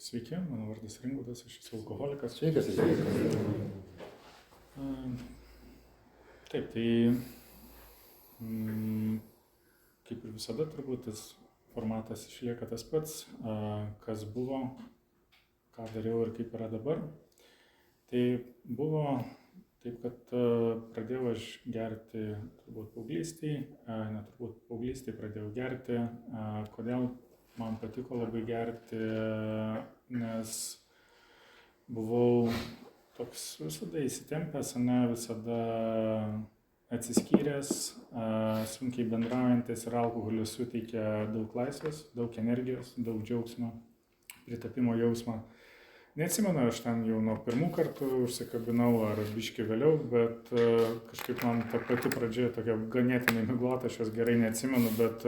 Sveiki, mano vardas Ringudas, aš esu alkoholikas. Sveikas. Taip, tai kaip ir visada turbūt tas formatas išlieka tas pats, kas buvo, ką dariau ir kaip yra dabar. Tai buvo taip, kad pradėjau aš gerti turbūt paauglystėje pradėjau gerti. Kodėl man patiko labai gerti, nes buvau toks visada įsitempęs, visada atsiskyręs, sunkiai bendraujantis ir alkoholis suteikia daug laisvės, daug energijos, daug džiaugsmo, pritapimo jausmą. Neatsimenu, aš ten jau nuo pirmų kartų užsikabinau ar biškį vėliau, bet kažkaip man ta pati pradžia tokia ganėtinai miglota, aš jos gerai neatsimenu, bet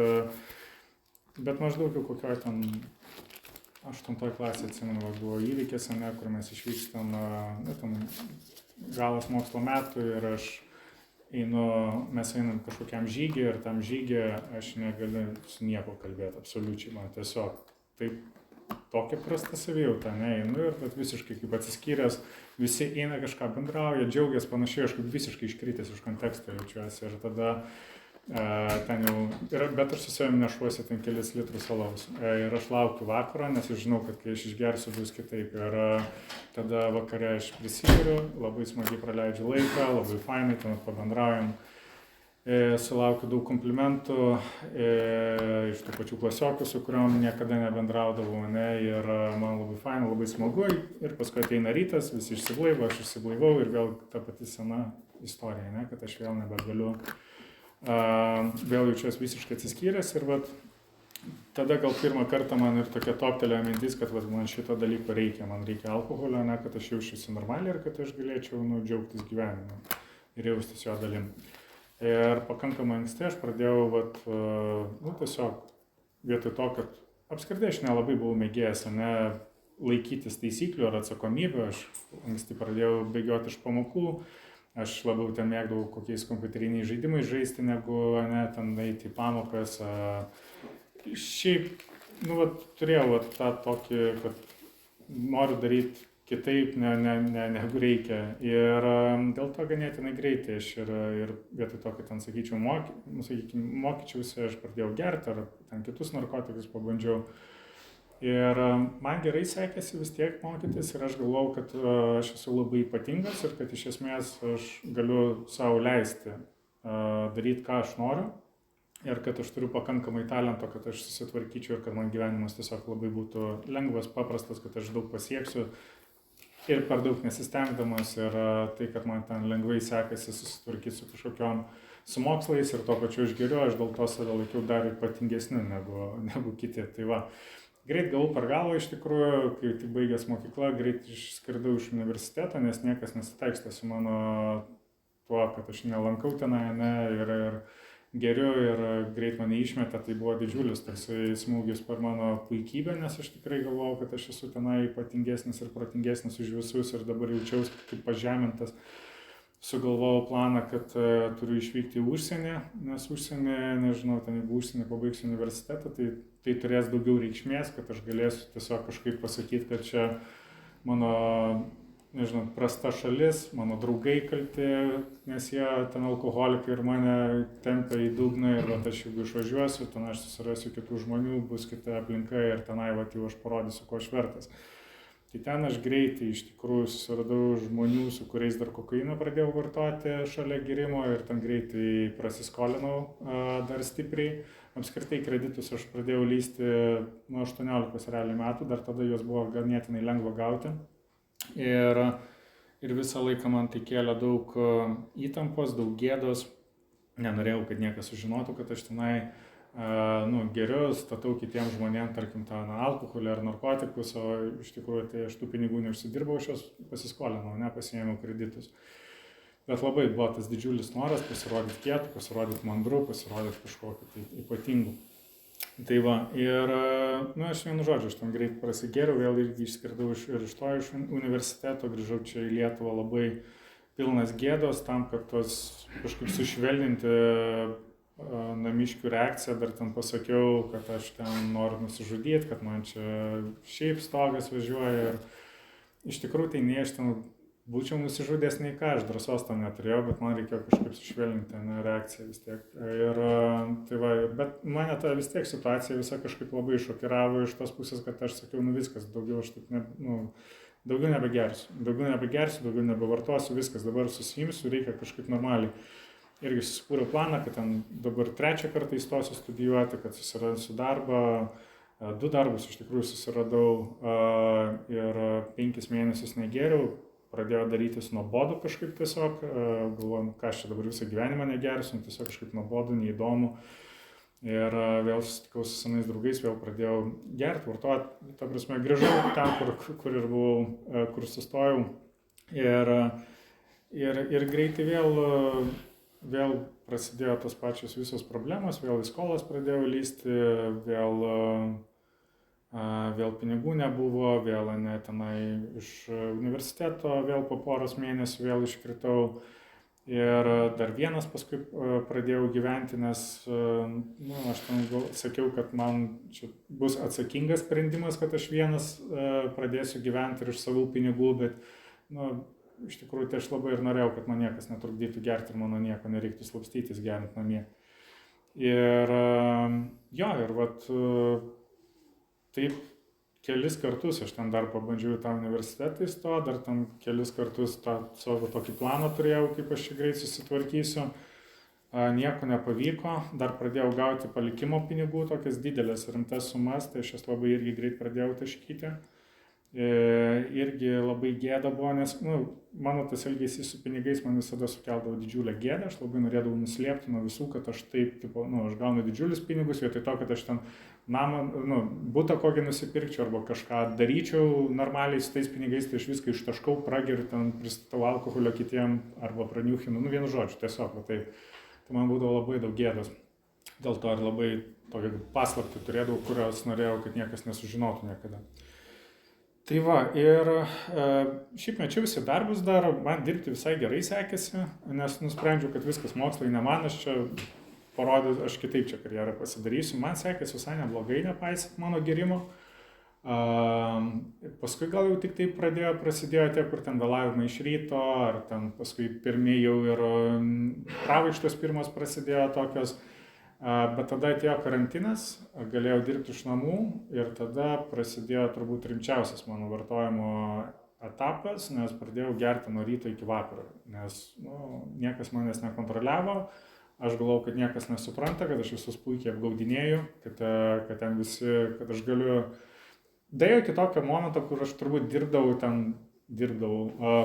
maždaug jau kokioj ten 8 klasėje atsimenu, buvo įvykis, kur mes išvykstam, ten galas mokslo metų ir mes einam kažkokiam žygį ir tam žygį aš negaliu su nieko kalbėti, absoliučiai, man tiesiog taip tokia prasta savijauta, einu ir visiškai kaip atsiskyręs, visi eina kažką bendrauja, džiaugiasi panašiai, aš kaip visiškai iškritęs iš konteksto jaučiuosi ir tada ten jau, bet aš su savimi nešuosi ten kelis litrus alaus ir aš laukiu vakaro, nes aš žinau, kad kai aš išgersiu bus kitaip ir tada vakare aš prisigeriu, labai smagiai praleidžiu laiką, labai fainai, ten pabendraujam, sulaukiu daug komplimentų iš tų pačių klasiokų, su kuriuom niekada nebendraudavau, ir man labai fainai, labai smagu ir paskui ateina rytas, visi išsiblaivo, aš išsiblaivau ir vėl ta pati sena istorija, kad aš vėl nebegaliu. Vėl jaučiuosi visiškai atsiskyręs ir tada gal pirmą kartą man ir tokia toptelėjo mintis, kad man šito dalyko reikia, man reikia alkoholio, kad aš jaučiuosi normaliai ir kad aš galėčiau džiaugtis gyvenimu ir jaustis jo dalim. Ir pakankamai anksti aš pradėjau tiesiog vietoj to, kad apskritai aš nelabai buvau mėgėjęs laikytis taisyklių ar atsakomybių, aš anksti pradėjau bėgioti iš pamokų. Aš labiau ten mėgdavau kokiais kompiuteriniais žaidimais žaisti, negu ten eiti į pamokas. Šiaip, turėjau tą tokį, kad noriu daryti kitaip, negu reikia. Ir dėl to ganėtinai greitai aš ir vietoj to, kad ten, sakyčiau, mokyčiausi, aš pradėjau gerti ar ten kitus narkotikus pabandžiau. Ir man gerai sekėsi vis tiek mokytis ir aš galvojau, kad aš esu labai ypatingas ir kad iš esmės aš galiu savo leisti daryti, ką aš noriu ir kad aš turiu pakankamai talento, kad aš susitvarkyčiau ir kad man gyvenimas tiesiog labai būtų lengvas, paprastas, kad aš daug pasieksiu ir per daug nesistengdamas ir tai, kad man ten lengvai sekasi susitvarkyti su kažkokiom su mokslais ir tuo pačiu aš geriu, aš dėl to save laikiau dar ypatingesniu negu kiti. Tai greit gavau per galvą iš tikrųjų, kai tik baigęs mokyklą, greit išskridau iš universiteto, nes niekas nesitaikstė su mano tuo, kad aš nelankau tenai ir geriu ir greit mane išmetė, tai buvo didžiulis toksai smūgis per mano puikybę, nes aš tikrai galvojau, kad aš esu tenai ypatingesnis ir protingesnis už visus ir dabar jaučiausi kaip pažemintas. Sugalvojau planą, kad turiu išvykti į užsienį, nes užsienį, nežinau, ten jeigu užsienį pabaigsiu universitetą, tai turės daugiau reikšmės, kad aš galėsiu tiesiog kažkaip pasakyti, kad čia mano, nežinau, prasta šalis, mano draugai kalti, nes jie ten alkoholikai ir mane tempia į dugną ir aš jeigu išvažiuosiu, ten aš susirasiu kitų žmonių, bus kita aplinka ir tenai jau aš parodysiu, ko aš vertas. Tai ten aš greitai iš tikrųjų susiradau žmonių, su kuriais dar kokainą pradėjau vartoti šalia gėrimo ir ten greitai prasiskolinau dar stipriai. Apskritai kreditus aš pradėjau lysti nuo 18 realiai metų, dar tada juos buvo ganėtinai lengva gauti. Ir visą laiką man tai kėlė daug įtampos, daug gėdos. Nenorėjau, kad niekas sužinotų, kad aš tenai geriu, statau kitiems žmonėms, tarkim, tą alkoholį ar narkotikus, o iš tikrųjų tai aš tų pinigų neužsidirbau, aš juos pasiskolinau, pasiėmiau kreditus. Bet labai buvo tas didžiulis noras pasirodyti kietu, pasirodyti mandru, pasirodyti kažkokiu tai ypatingu. Tai ir, aš vienu žodžiu, aš ten greit prasigėriau, vėl irgi išskridau iš universiteto, grįžau čia į Lietuvą labai pilnas gėdos tam, kad tos kažkaip sušvelninti namiškių reakciją, dar ten pasakiau, kad aš ten noriu nusižudyti, kad man čia šiaip stogas važiuoja ir iš tikrųjų tai nei aš ten būčiau nusižudęs, nei ką, aš drąsos tam neturėjau, bet man reikėjo kažkaip sušvelninti reakciją vis tiek. Ir tai va, bet mane ta vis tiek situacija visa kažkaip labai šokiravo iš tos pusės, kad aš sakiau, nu viskas, daugiau aš taip daugiau nebegersiu, daugiau nebevartosiu, viskas, dabar susiimsiu, reikia kažkaip normaliai. Irgi susikūriau planą, kad ten dabar 3 kartą įstosiu studijuoti, kad susirasiu darbą, 2 darbus iš tikrųjų susiradau ir 5 mėnesius negeriau, pradėjau darytis nuobodu kažkaip tiesiog, galvoju, ką aš čia dabar visą gyvenimą negersiu, tiesiog kažkaip nuobodu, neįdomu. Ir vėl susitikau su senais draugais, vėl pradėjau gerti, vartoti, ta prasme, grįžau ten, kur ir buvau, kur sustojau. Ir greitai vėl prasidėjo tos pačios visos problemos, vėl į skolas pradėjau lysti, vėl pinigų nebuvo, vėl tenai iš universiteto, vėl po poros mėnesių vėl iškritau. Ir dar vienas paskui pradėjau gyventi, nes aš ten sakiau, kad man čia bus atsakingas sprendimas, kad aš vienas pradėsiu gyventi ir iš savų pinigų, bet iš tikrųjų tai aš labai ir norėjau, kad man niekas netrukdytų gerti ir mano nieko nereiktų slapstytis gerint namie. Ir taip kelis kartus aš ten dar pabandžiau į tą universitetą įstoti, dar ten kelis kartus tą savo tokį planą turėjau, kaip aš čia greit susitvarkysiu. Nieko nepavyko, dar pradėjau gauti palikimo pinigų, tokias didelės rimtas sumas, tai aš jas labai irgi greit pradėjau taškyti. Irgi labai gėda buvo, nes mano tas elgesys su pinigais man visada sukeldavo didžiulę gėdą, aš labai norėdavau nuslėpti nuo visų, kad aš taip, aš gaunu didžiulius pinigus, vietoj to, kad aš ten namą, butą kokį nusipirkčiau arba kažką daryčiau normaliai su tais pinigais, tai aš viską ištaškau, prageriu, ten pristatau alkoholio kitiem arba praniuchinu, vienu žodžiu, tiesiog, taip. Tai man būdavo labai daug gėdos. Dėl to ir labai tokią paslaptį turėdavau, kurios norėjau, kad niekas nesužinotų niekada. Tai va, ir šiaip mečiausi darbus dar, man dirbti visai gerai sekėsi, nes nusprendžiau, kad viskas mokslai ne man, aš čia parodžiu, aš kitaip čia karjerą pasidarysiu, man sekėsi visai neblogai, nepaisant mano gerimo. Paskui gal jau tik tai prasidėjo tie, kur ten vėlavimai iš ryto, ar ten paskui pirmieji jau ir pravaištos pirmos prasidėjo tokios. Bet tada atėjo karantinas, galėjau dirbti iš namų ir tada prasidėjo turbūt rimčiausias mano vartojimo etapas, nes pradėjau gerti nuo ryto iki vakaro, nes niekas manęs nekontroliavo, aš galvojau, kad niekas nesupranta, kad aš visus puikiai apgaudinėju, kad ten visi, kad aš galiu. Dėjo iki tokio momento, kur aš turbūt dirbdavau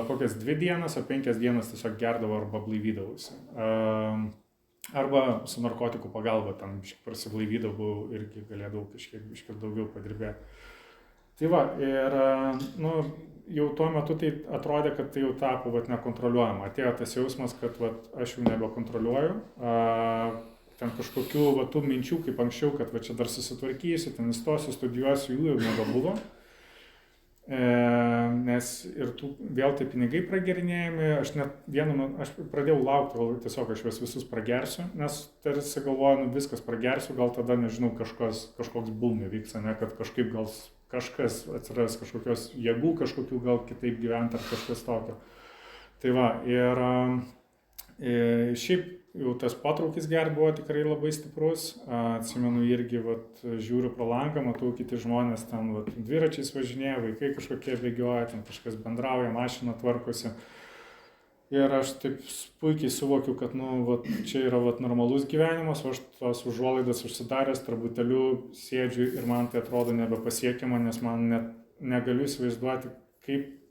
kokias 2 dienas, o 5 dienas tiesiog gerdavau arba blaivydavausi. Arba su narkotikų pagalba ten prasiblaivydavau irgi galėdavau kažkiek daugiau padirbėti. Tai va, ir jau tuo metu tai atrodė, kad tai jau tapo nekontroliuojama. Atėjo tas jausmas, kad aš jau nebekontroliuoju. Ten kažkokių tų minčių, kaip anksčiau, kad čia dar susitvarkysiu, ten įstosiu, studijuosiu, jų jau nebebuvo. Nes ir vėl tai pinigai pragerinėjami, aš pradėjau laukti, tiesiog aš juos visus pragersiu, nes tarsi galvoju, viskas pragersiu, gal tada, nežinau, kažkoks bulmė vyks, kad kažkaip gal kažkas atsiras, kažkokios jėgų, kažkokių gal kitaip gyventi ar kažkas tokio. Tai va, ir šiaip jau tas potraukis gerti buvo tikrai labai stiprus, atsimenu irgi, žiūriu pro langą, matau kiti žmonės ten dviračiais važinėja, vaikai kažkokie bėgioja, ten kažkas bendrauja, mašina tvarkosi. Ir aš taip puikiai suvokiu, kad čia yra normalus gyvenimas, o aš tos užuolaidas užsidaręs tarp butelių sėdžiu ir man tai atrodo nebepasiekiama, nes man net negaliu įsivaizduoti, kaip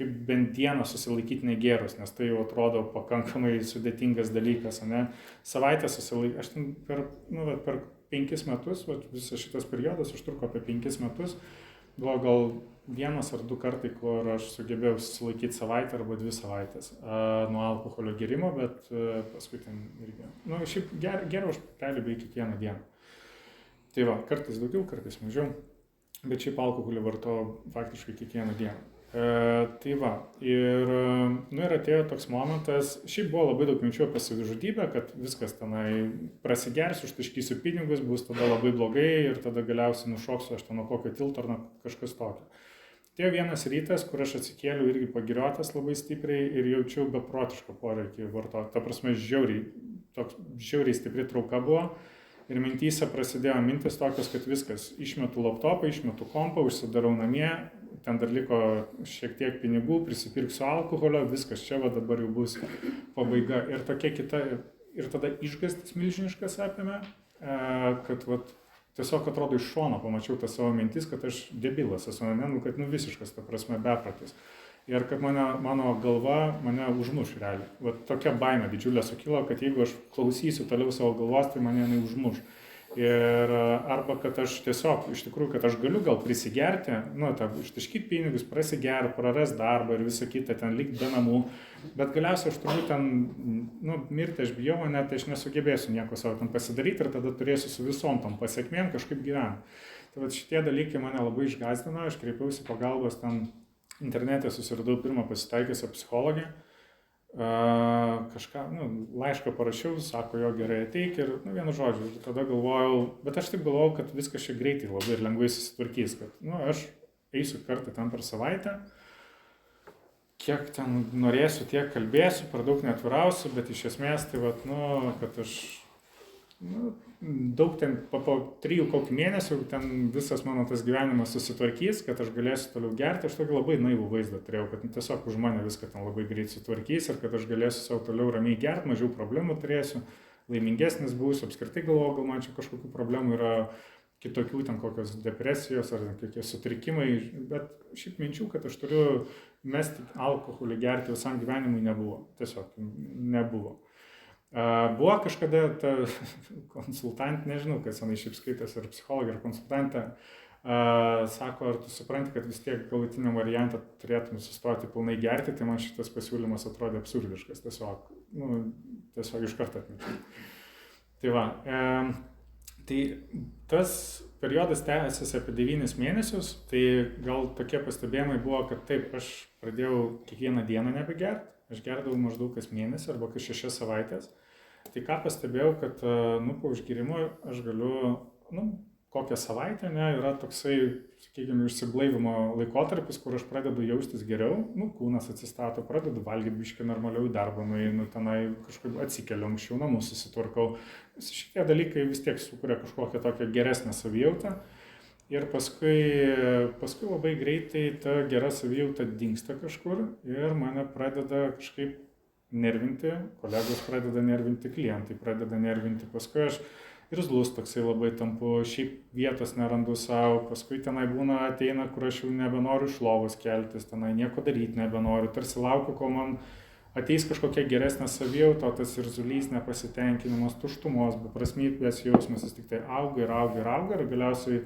bent dieną susilaikyti negėrus, nes tai jau atrodo pakankamai sudėtingas dalykas, Savaitę susilaikyti, aš ten per 5 metus, visas šitas periodas užtruko apie 5 metus, buvo gal 1 ar 2 kartai, kur aš sugebėjau susilaikyti savaitę arba 2 savaitės nuo alkoholio gėrimo, bet paskui ten irgi, šiaip geriau aš realiai beveik kiekvieną dieną. Tai va, kartais daugiau, kartais mažiau, bet šiaip alkoholį vartojau faktiškai kiekvieną dieną. Tai va, ir, nu, ir atėjo toks momentas, šiaip buvo labai daug minčių apie savižudybę, kad viskas tenai prasigersiu, užtaškysiu pinigus, bus tada labai blogai ir tada galiausiai nušoksiu aš ten nuo kokio tilto ar nuo kažkas tokio. Atėjo vienas rytas, kur aš atsikėliau irgi pagiriotas labai stipriai ir jaučiau beprotišką poreikį vartoti. Ta prasme, žiauriai stipri trauka buvo. Ir mintyse prasidėjo mintis tokios, kad viskas, išmetu laptopą, išmetu kompą, užsidarau namie, ten dar liko šiek tiek pinigų, prisipirksiu alkoholio, viskas čia va dabar jau bus pabaiga. Ir tokia kita, ir tada išgąstis milžiniškas apėmė, kad va, tiesiog atrodo iš šono pamačiau tą savo mintis, kad aš debilas esu, kad nu visiškas, ta prasme, bepratis. Ir kad mano galva mane užmuš realiai. Va tokia baimė didžiulė sukilo, kad jeigu aš klausysiu toliau savo galvos, tai mane jinai užmuš. Ir arba kad aš tiesiog, iš tikrųjų, kad aš galiu gal prisigerti, nu, ištaškyti pinigus, prasigerti, praras darbą ir visą kitą, ten likti be namų, bet galiausiai aš turbūt ten, nu, mirti aš bijau, net aš nesugebėsiu nieko savo ten pasidaryti ir tada turėsiu su visom tom pasiekmėm kažkaip gyventi. Tai va šitie dalykai mane labai išgąsdino, aš kreipiausi pagalbos ten internete, susiradau pirmą pasitaikiusią psichologę. Kažką, nu, laišką parašiau, sako, jo gerai ateik ir, nu, vienu žodžiu, ir tada galvojau, bet aš taip galvojau, kad viskas čia greitai labai ir lengvai susitvarkys, kad, nu, aš eisiu kartą ten per savaitę, kiek ten norėsiu, tiek kalbėsiu, per daug neatvirausiu, bet iš esmės tai, vat, nu, kad aš, nu, daug ten, po 3 kokį mėnesių ten visas mano tas gyvenimas susitvarkys, kad aš galėsiu toliau gerti, aš tokį labai naivų vaizdą turėjau, kad tiesiog už mane viską ten labai greit sutvarkys ir kad aš galėsiu savo toliau ramiai gerti, mažiau problemų turėsiu, laimingesnis būsiu, apskritai galvoju, gal man čia kažkokių problemų yra kitokių, ten kokios depresijos ar kokie sutrikimai, bet šiaip minčių, kad aš turiu mesti alkoholį gerti visam gyvenimui nebuvo, tiesiog nebuvo. Buvo kažkada ta konsultantė, nežinau, kas jinai šiaip skaitęs, ar psichologė, ar konsultantė, sako, ar tu supranti, kad vis tiek galutiniam variantą turėtum sustoti pilnai gerti, tai man šitas pasiūlymas atrodė absurdiškas, tiesiog iš karto atmečiau. Tai va, tai tas periodas tęsiasi apie 9 mėnesius, tai gal tokie pastebėjimai buvo, kad taip, aš pradėjau kiekvieną dieną nebegerti. Aš gerdavau maždaug kas mėnesį arba kas 6 savaitės. Tai ką pastebėjau, kad, nu, po užgėrimo aš galiu, nu, kokią savaitę, ne, yra toksai, sakykime, išsiblaivimo laikotarpis, kur aš pradedu jaustis geriau, nu, kūnas atsistato, pradedu valgyti biškį normaliau į darbą, nueinu tenai kažkaip atsikeliu anksčiau, namus susitvarkau. Visi šitie dalykai vis tiek sukuria kažkokią tokią geresnę savijautą. Ir paskui labai greitai ta gera savijauta dingsta kažkur ir mane pradeda kažkaip nervinti, kolegos pradeda nervinti, klientai pradeda nervinti, paskui aš irzlus toksai labai tampu, šiaip vietos nerandu savo, paskui tenai būna ateina, kur aš jau nebenoriu iš lovos keltis, tenai nieko daryti nebenoriu, tarsi laukiu, kol man ateis kažkokia geresnė savijauta, o tas irzulys, nepasitenkinimas, tuštumos, beprasmybės jausmas, jis tik tai auga ir galiausiai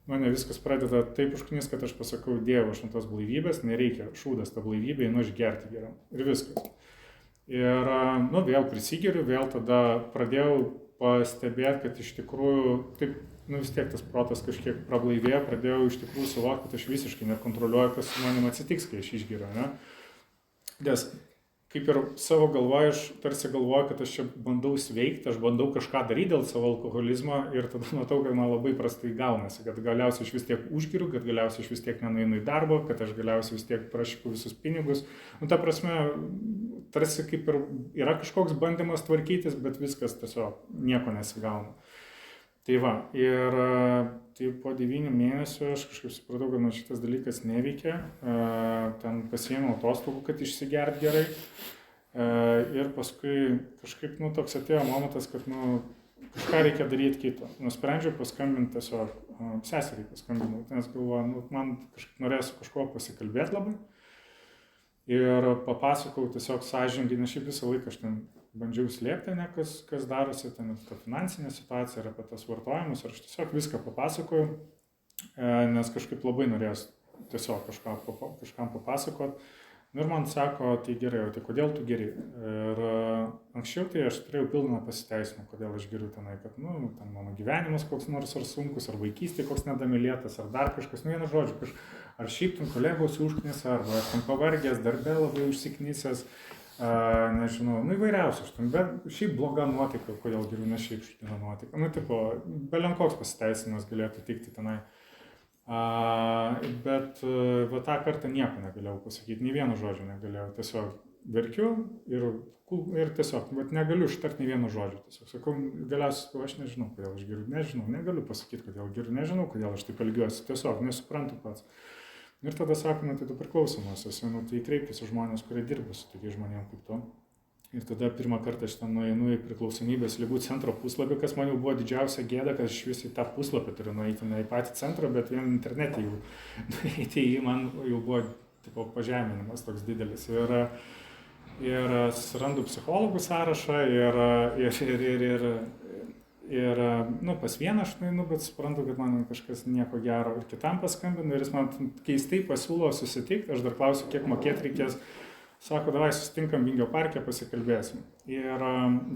mane viskas pradeda taip užknis, kad aš pasakau, Dievo, aš ant tos blaivybės, nereikia, šūdas tą blaivybę, einu aš gerti geriau. Ir viskas. Ir, nu, vėl prisigeriu, vėl tada pradėjau pastebėti, kad iš tikrųjų, taip, nu, vis tiek tas protas kažkiek prablaivėjo, pradėjau iš tikrųjų suvokti, kad aš visiškai nekontroliuoju, kas su manim atsitiks, kai aš išgeriu, ne? Nes kaip ir savo galvoje, aš tarsi galvoju, kad aš čia bandau sveikti, aš bandau kažką daryti dėl savo alkoholizmo ir tada matau, kad man labai prastai gaunasi, kad galiausiai aš vis tiek užgeriu, kad galiausiai aš vis tiek nenueinu į darbą, kad aš galiausiai vis tiek prašyku visus pinigus. Nu, ta prasme, tarsi kaip ir yra kažkoks bandymas tvarkytis, bet viskas tiesiog nieko nesigauna. Tai va, ir tai po 9 mėnesių aš kažkaip supratau, kad man šitas dalykas neveikia, ten pasiėmiau atostogų, kad išsigert gerai ir paskui kažkaip, nu, toks atėjo momentas, kad, nu, kažką reikia daryti kito. Nusprendžiau paskambinti tiesiog, seseriai paskambinau, nes galvoju, nu, man kažkaip norėsiu kažko pasikalbėti labai ir papasakau tiesiog sąžiningai, nes šiaip visą laiką aš ten bandžiau slėpti, ne, kas darosi, ten ta finansinė situacija ir apie tas vartojimus, ir aš tiesiog viską papasakoju, nes kažkaip labai norėjau tiesiog kažkam papasakoti. Nu ir man sako, tai gerai, o tai kodėl tu geri? Ir anksčiau tai aš turėjau pilną pasiteisinimą, kodėl aš geriu tenai, kad, nu, ten mano gyvenimas koks nors ar sunkus, ar vaikystė koks nedamylėtas, ar dar kažkas, nu, vienu žodžiu, ar šiaip ten kolegos užknisa, arba aš ten pavargęs, darbe labai užsiknisęs, nežinau, nu įvairiausias, bet šiaip bloga nuotaika, kodėl geriu, ne šiaip šutina nuotaika. Nu, tipo, belenkoks pasiteisinimas galėtų tikti tenai. Bet va tą kartą nieko negalėjau pasakyti, nei vieno žodžio negalėjau, tiesiog verkiu ir tiesiog, bet negaliu ištart nei vieno žodžio, tiesiog sakau, galiausiai aš nežinau, kodėl aš geriu, nežinau, negaliu pasakyti, kodėl geriu, nežinau, kodėl aš taip elgiuosi, tiesiog nesuprantu pats. Ir tada sakome, tai tu priklausomas esi, nu, tai kreiptis į žmonės, kurie dirba su tokiais žmonėmis kaip tu. Ir tada pirmą kartą aš ten nueinu į priklausomybės ligų centro puslapį, kas man jau buvo didžiausia gėda, kad aš vis į tą puslapį turiu nueiti, ne į patį centrą, bet vien internete jau nueiti į man jau buvo tipo, pažeminimas toks didelis. Ir surandu psichologų sąrašą ir nu, pas vieną aš nueinu, bet suprantu, kad man kažkas nieko gero. Ir kitam paskambinu ir jis man keistai pasiūlo susitikti, aš dar klausiu, kiek mokėti reikės. Sako, davai susitinkam Vingio parke, pasikalbėsim. Ir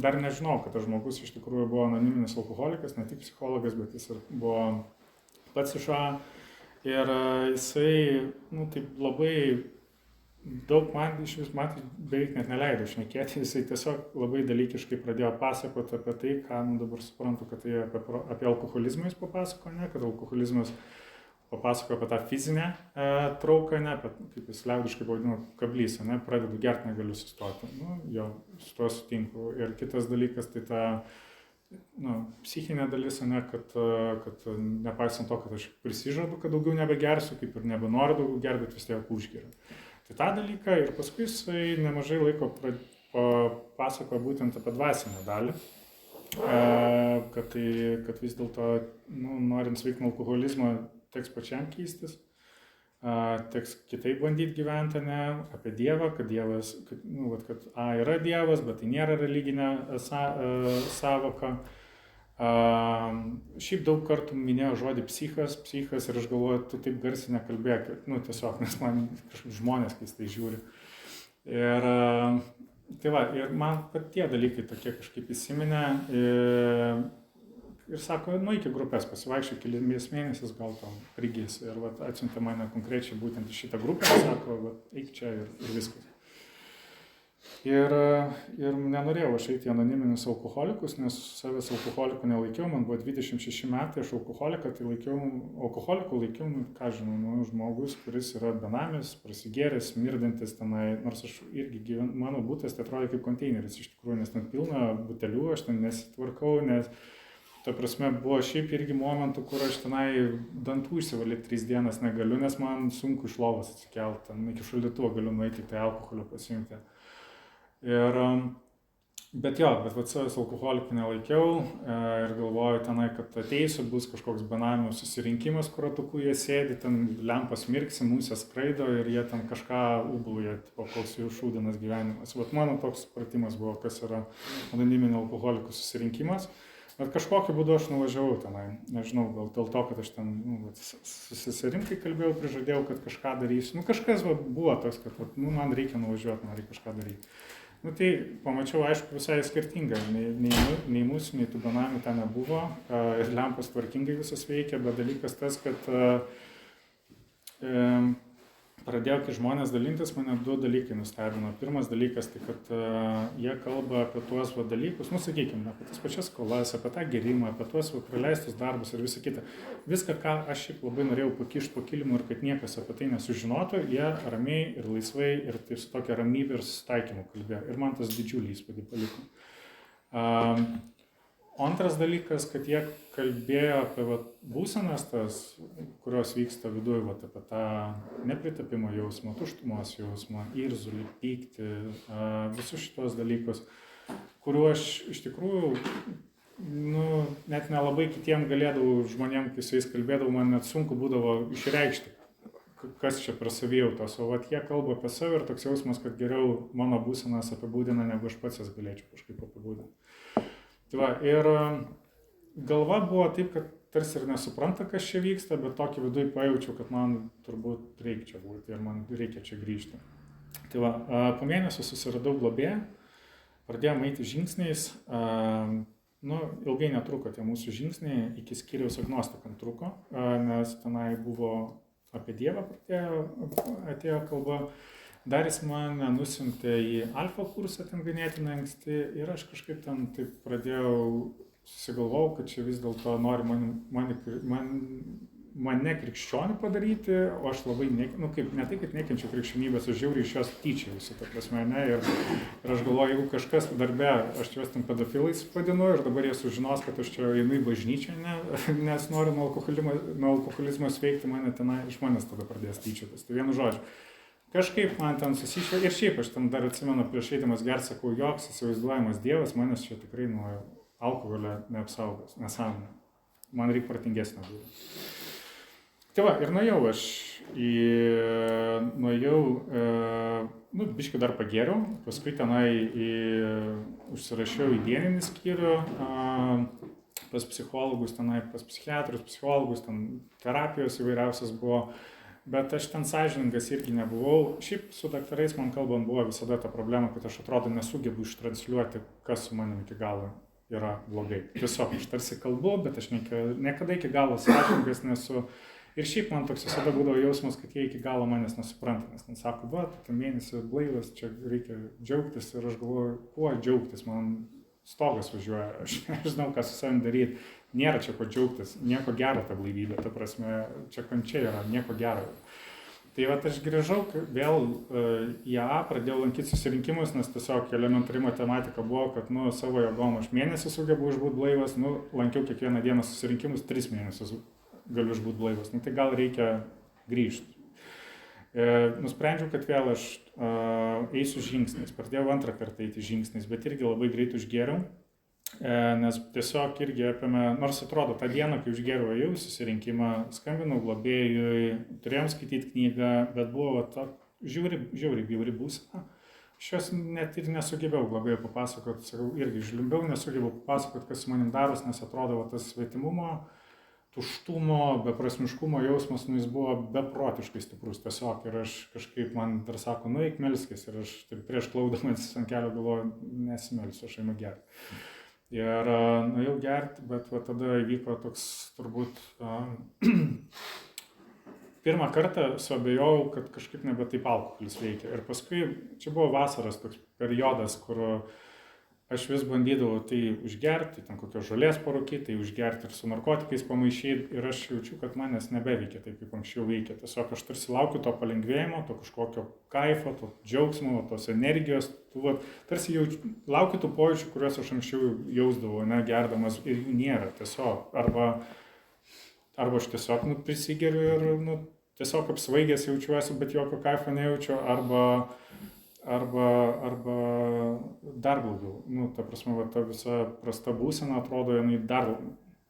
dar nežinau, kad tas žmogus iš tikrųjų buvo anoniminis alkoholikas, ne tik psichologas, bet jis ir buvo pats iš A. Ir jisai, nu, taip labai daug man iš vis matyti beveik net neleido šnekėti, jisai tiesiog labai dalykiškai pradėjo pasakoti apie tai, ką nu, dabar suprantu, kad tai apie alkoholizmą jis papasako, ne, kad alkoholizmas papasako apie tą fizinę trauką, ne, apie, kaip jis liaudiškai pavadino, kablys, ne, pradedu gerti, negaliu sustoti. Nu, jo, su tuo sutinku. Ir kitas dalykas, tai ta nu, psichinė dalis, ne, kad nepaisant to, kad aš prisižadu, kad daugiau nebegersiu, kaip ir nebenoriu daugiau gerti, bet vis tiek užgeriu. Tai tą dalyką ir paskui jisai nemažai laiko pasakoja būtent apie dvasinę dalį. Kad vis dėlto, nu, norint sveikti nuo alkoholizmo, teks pačiam keistis, teks kitaip bandyti gyventi, ne, apie Dievą, kad Dievas, kad yra Dievas, bet tai nėra religinė sąvoka. Šiaip daug kartų minėjau žodį psichas ir aš galvoju, tu taip garsiai nekalbėk, nu tiesiog, nes man kažkaip žmonės keistai žiūri. Ir tai va, ir man tie dalykai tokie kažkaip įsiminė. Ir sako, nu iki grupės pasivaikščiai kelias mėnesius, gal tau prigys. Ir vat, atsiuntė mane konkrečiai būtent į šitą grupę, sako, vat, eik čia ir viskas. Ir nenorėjau aš eiti į anoniminius alkoholikus, nes savęs alkoholikų nelaikiau, man buvo 26 metai, aš alkoholikų laikiau, nu, ką žinau, nu, žmogus, kuris yra benamis, prasigėręs, mirdantis tenai, nors aš irgi gyvenu, mano būtas tai atrodo kaip konteineris iš tikrųjų, nes ten pilna butelių, aš ten nesitvarkau, nes ta prasme, buvo šiaip irgi momentų, kur aš tenai dantų išsivalyti 3 dienas negaliu, nes man sunku iš lovos atsikelti, ten iki šaldytuvo galiu nueiti, tai alkoholio pasiimti. Bet savęs alkoholikų nelaikiau ir galvoju tenai, kad ateisiu, bus kažkoks benamių susirinkimas, kur ratuku jie sėdi, ten lempas mirksi, musės skraido ir jie ten kažką ūbauja, koks jų šūdinas gyvenimas. Bet mano toks supratimas buvo, kas yra anoniminio alkoholikų susirinkimas. Bet kažkokiu būdu aš nuvažiavau tenai, nežinau, gal dėl to, kad aš ten su seserimkai kalbėjau, prižadėjau, kad kažką darysiu. Nu, kažkas buvo toks, kad man reikia nuvažiuoti, man reikia kažką daryti. Nu, tai pamačiau, aišku, visai skirtingai, nei mūsų, nei tų benamių ten nebuvo, ir lempas tvarkingai visas veikia, bet dalykas tas, kad pradėjo, kai žmonės dalintis, mane 2 dalykai nustebino. Pirmas dalykas, tai kad jie kalba apie tuos dalykus, nu sakykime, apie tas pačias skolas, apie tą gerimą, apie tuos praleistus darbus ir visą kitą. Viską, ką aš šiaip labai norėjau pakišti po kilimu ir kad niekas apie tai nesužinotų, jie ramiai ir laisvai ir taip su tokia ramybė ir susitaikymu kalbėjo. Ir man tas didžiulį įspūdį paliko. Antras dalykas, kad jie kalbėjo apie būsenas tas, kurios vyksta viduje, apie tą nepritapimo jausmą, tuštumos jausmą, irzulį, pyktį, visus šitos dalykus, kuriuo aš iš tikrųjų net nelabai kitiem galėdavau žmonėm, kai su jais kalbėdavau, man net sunku būdavo išreikšti, kas čia per savijautos, o jie kalba apie save ir toks jausmas, kad geriau mano būsenas apibūdina, negu aš pats jas galėčiau kažkaip apibūdinti. Tai va, ir galva buvo taip, kad tarsi ir nesupranta, kas čia vyksta, bet tokį viduje pajaučiau, kad man turbūt reikia čia būti ir man reikia čia grįžti. Tai va, po mėnesio susiradau globėją, pradėjome eiti žingsniais, ilgai netruko tie mūsų žingsniai, iki skyriaus agnostikam truko, nes tenai buvo apie Dievą atėjo kalba. Dar jis mane nusiuntė į alfa kursą ten ganėtinai anksti ir aš kažkaip ten taip pradėjau, susigalvojau, kad čia vis dėlto nori mane krikščionių padaryti, o aš labai, ne tai, kad nekenčiu krikščionybės, aš žiauriai iš jos tyčiausi, ta prasme, ne, ir aš galvoju, jeigu kažkas darbe, aš juos ten pedofilais vadinu ir dabar jie sužinos, kad aš čia einu į bažnyčią, ne, nes noriu nuo alkoholizmo sveikti, mane tenai, iš manęs tada pradės tyčiotis, tai vienu žodžiu. Kažkaip man ten susišvė ir šiaip aš ten dar atsimenu prieš eidamas gert, sakau, joks įsivaizduojamas Dievas manęs čia tikrai nuo alkoholio neapsaugos, nesąmonė. Man reikia protingesnio būdo. Tai va, ir nuėjau aš biškį dar pagėriau, paskui tenai užsirašiau į dieninį skyrių pas psichologus, tenai pas psichiatrus, psichologus, ten terapijos įvairiausias buvo. Bet aš ten sąžiningas irgi nebuvau. Šiaip su daktarais man kalbant buvo visada ta problema, kad aš atrodo nesugebu ištransliuoti, kas su manim iki galo yra blogai. Tiesiog aš tarsi kalbu, bet aš niekada iki galo sąžiningas nesu. Ir šiaip man toks visada būdavo jausmas, kad jie iki galo manęs nesupranta. Nes ten sako, tu mėnesį blaivas, čia reikia džiaugtis. Ir aš galvoju, kuo džiaugtis, man stogas važiuoja, aš nežinau, ką su savim daryti. Nėra čia ko džiaugtis, nieko gero ta blaivybė, ta prasme, čia kančia yra, nieko gero. Tai va, aš grįžau vėl į AA, pradėjau lankyti susirinkimus, nes tiesiog elementari matematika buvo, kad savo jėgom aš mėnesį sugebu išbūt blaivas, lankiau kiekvieną dieną susirinkimus, 3 mėnesius galiu išbūt blaivas, tai gal reikia grįžti. Nusprendžiau, kad vėl aš eisiu žingsniais, pradėjau 2 kartą eiti žingsniais, bet irgi labai greit užgėriau. Nes tiesiog irgi apėmė, nors atrodo, tą dieną, kai užgėriau ėjau į susirinkimą, skambinau globėjui, turėjom skaityti knygą, bet buvo žiauriai bjauri būsena. Aš jos net ir nesugebėjau globėjui papasakoti, sakau, irgi žliumbiau, nesugebėjau papasakoti, kas su manim daros, nes atrodo, tas svetimumo, tuštumo, beprasmiškumo jausmas, jis buvo beprotiškai stiprus tiesiog. Ir aš kažkaip, man dar sako, eik melskis, ir aš taip prieš klaudamas ant kelio galvoju, nesimelsiu, aš einu gerti. Ir nuėjau gerti, bet tada įvyko toks turbūt pirmą kartą suabejojau, kad kažkaip nebe taip alkoholis veikia. Ir paskui čia buvo vasaros toks periodas, kur aš vis bandydavau tai užgerti, ten kokios žolės parūkyti, tai užgerti ir su narkotikais pamaišyti. Ir aš jaučiu, kad manęs nebeveikia taip, kaip anksčiau veikia. Tiesiog aš tarsi laukiu to palengvėjimo, to kažkokio kaifo, to džiaugsmo, tos energijos. Tarsi laukiu tų pojūčių, kuriuos aš anksčiau jausdavau, gerdamas, ir jų nėra tiesiog. Arba aš tiesiog prisigeriu ir tiesiog apsvaigęs jaučiuosi, bet jokio kaifo nejaučiu, arba dar blogiau. Ta prasme, ta visa prasta būsena atrodo, jinai dar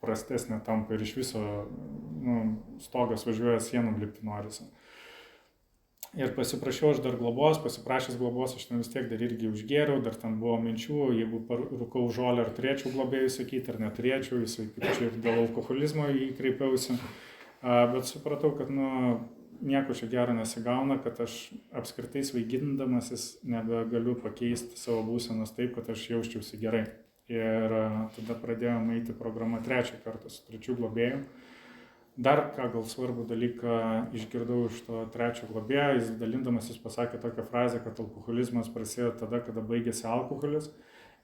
prastesnė tampa ir iš viso stogas važiuoja sienom lipti norisi. Ir pasiprašiau aš dar globos, pasiprašęs globos, aš ten vis tiek dar irgi užgėriau, dar ten buvo minčių, jeigu rūkau žolę, ar turėčiau globėjui sakyti, ar neturėčiau, jisai kaip čia ir dėl alkoholizmo įkreipiausi. Bet supratau, kad nieko čia gero nesigauna, kad aš apskritai svaigindamasis nebegaliu pakeisti savo būsenos taip, kad aš jausčiausi gerai. Ir tada pradėjome eiti programą 3 kartą su 3 globėju. Dar ką gal svarbų dalyką išgirdau iš to 3 globėjo, jis dalindamasis pasakė tokią frazę, kad alkoholizmas prasideda tada, kada baigėsi alkoholis.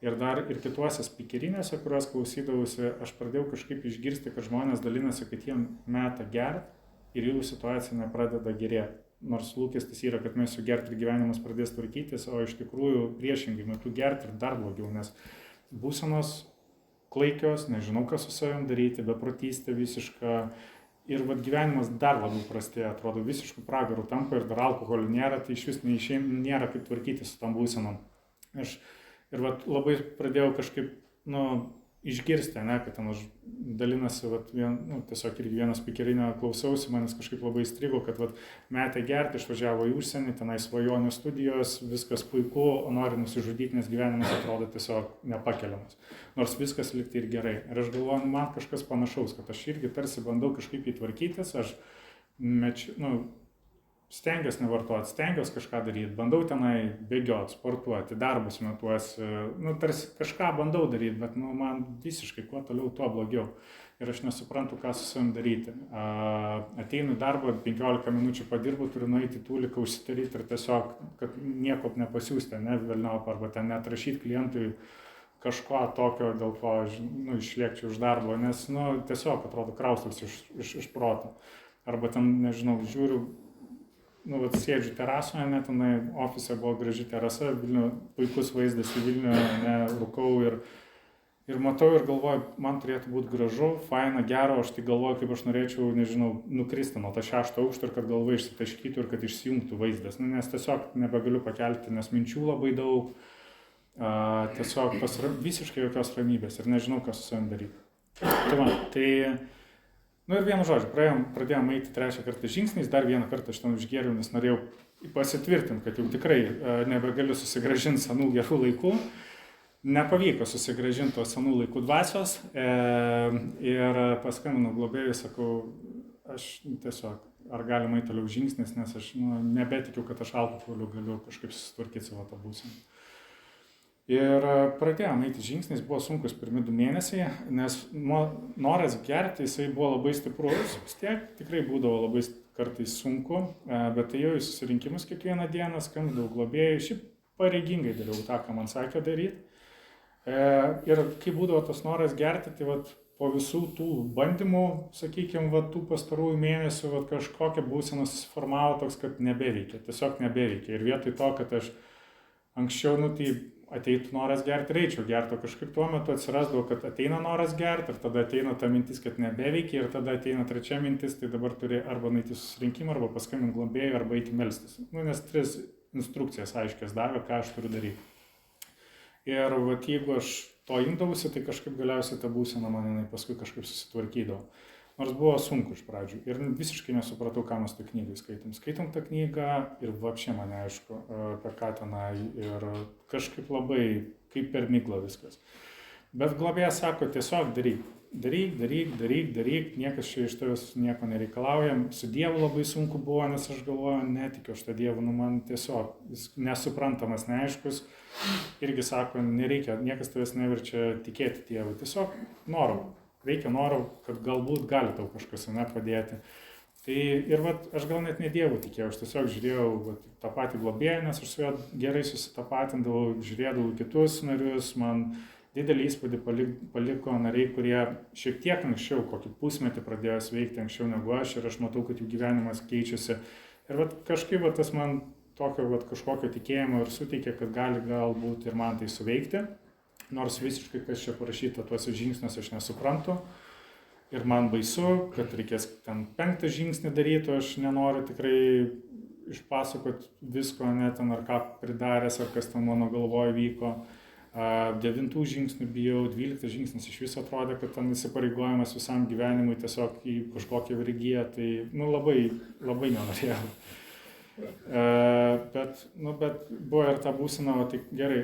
Ir dar ir kituose spikerinėse, kuriuos klausydavausi, aš pradėjau kažkaip išgirsti, kad žmonės dalinasi, kad jie meta gert ir jų situacija nepradeda gerėti. Nors lūkestis yra, kad mes jų gerti ir gyvenimas pradės tvarkytis, o iš tikrųjų priešingai metu gerti ir dar blogiau, nes būsenos klaikios, nežinau, ką su savim daryti, beprotystė visiška. Ir gyvenimas dar labiau prastėja, atrodo, visiškų pragarų tampa ir dar alkoholio nėra, tai iš vis nėra kaip tvarkyti su tam būsenom. Ir labai pradėjau kažkaip, išgirsti, kad ten aš dalinasi, tiesiog irgi vieną spikerinę klausausi, manis kažkaip labai įstrigo, kad metė gerti, išvažiavo į užsienį, tenai svajonių studijos, viskas puiku, o nori nusižudyti, nes gyvenimas atrodo tiesiog nepakeliamas. Nors viskas likti ir gerai. Ir aš galvoju, man kažkas panašaus, kad aš irgi tarsi bandau kažkaip įtvarkytis, aš stengiuosi nevartoti, stengiuosi kažką daryti, bandau tenai bėgioti, sportuoti, darbus metuosi, nu, tarsi kažką bandau daryti, bet nu, man visiškai kuo toliau, tuo blogiau. Ir aš nesuprantu, ką su savim daryti. Ateinu į darbą, 15 minučių padirbu, turiu nueiti tūliką užsidaryti ir tiesiog, kad nieko nepasiūsti, ne, vėliau, arba ten net rašyti klientui kažko tokio, dėl ko nu, išliekčiau iš darbo, nes nu, tiesiog atrodo kraustus iš proto. Arba ten, nežinau, žiūriu, nu, vat, sėdžiu terasoje, net tenai ofise buvo graži terasa, Vilnių, puikus vaizdas į Vilnių, ne, rūkau ir matau ir galvoju, man turėtų būti gražu, faina, gero, aš tai galvoju, kaip aš norėčiau, nežinau, nukristi nuo to 6 aukšto ir kad galva išsitaškytų ir kad išsijungtų vaizdas, nu, nes tiesiog nebegaliu pakelti, nes minčių labai daug, tiesiog visiškai jokios ramybės ir nežinau, ką su savim daryti. Tai nu ir vienu žodžiu, pradėjom eiti 3 kartą žingsniais, dar vieną kartą aš ten užgėriau, nes norėjau pasitvirtinti, kad jau tikrai nebegaliu susigrąžinti senų gerų laikų. Nepavyko susigrąžinti tos senų laikų dvasios ir paskambinau globėjui, sakau, aš tiesiog, ar galima eiti toliau žingsnis, nes aš nebetikiu, kad aš alkoholiu galiu kažkaip susitvarkyti savo tą būseną. Ir pradėjome eiti žingsniais, buvo sunkus pirmi 2 mėnesiai, nes noras gerti, jisai buvo labai stiprus, vis tiek tikrai būdavo labai kartais sunku, bet tai jau į susirinkimus kiekvieną dieną, skambindavau globėjui, šiaip pareigingai dariau tą, ką man sakė daryti. Ir kai būdavo tas noras gerti, tai vat, po visų tų bandymų, sakykime, vat, tų pastarųjų mėnesių vat, kažkokia būsena susiformavo toks, kad nebeveikia, tiesiog nebeveikia. Ir vietoj to, kad aš anksčiau, tai ateitų noras gerti, reičiau gerti, o kažkaip tuo metu atsirasdavo, kad ateina noras gerti ir tada ateina ta mintis, kad nebeveikia ir tada ateina 3 mintis, tai dabar turi arba nueiti susirinkimą, arba paskambinti globėjui, arba eiti melstis. Nu, nes 3 instrukcijas aiškias davė, ką aš turiu daryti. Ir vat, jeigu aš to imdavausi, tai kažkaip galiausiai ta būsena man paskui kažkaip susitvarkydavo. Nors buvo sunku iš pradžių ir visiškai nesupratau, ką mes tą knygą skaitom. Skaitom tą knygą ir vapšė man aišku, apie ką tenai ir kažkaip labai kaip per miglą viskas. Bet globėjas sako, tiesiog daryk, niekas čia iš tavęs nieko nereikalauja. Su Dievu labai sunku buvo, nes aš galvoju, netikiu aš tą Dievą, man tiesiog nesuprantamas, neaiškus. Irgi sako, nereikia, niekas tavęs neverčia tikėti Dievu, tiesiog noro. Reikia noro, kad galbūt gali tau kažkas padėti. Tai ir vat, aš gal net ne Dievu tikėjau, aš tiesiog žiūrėjau vat, tą patį globėją, nes aš su juo gerai susitapatindavau, žiūrėdavau kitus narius, man didelį įspūdį paliko nariai, kurie šiek tiek anksčiau, kokį pusmetį pradėjo sveikti anksčiau negu aš ir aš matau, kad jų gyvenimas keičiasi. Ir vat, kažkaip vat, tas man tokio vat, kažkokio tikėjimo ir suteikė, kad gali galbūt ir man tai suveikti. Nors visiškai, kas čia parašyta tuose žingsniuose, aš nesuprantu. Ir man baisu, kad reikės ten 5 žingsnį daryti, aš nenoriu tikrai išpasakoti visko, net ten ar ką pridaręs, ar kas ten mano galvoje vyko. 9 žingsnių bijau, 12 žingsnis iš viso atrodė, kad ten įsipareigojimas visam gyvenimui tiesiog į kažkokią vergiją, tai labai, labai nenorėjau. Bet buvo ir ta būsena, tai gerai,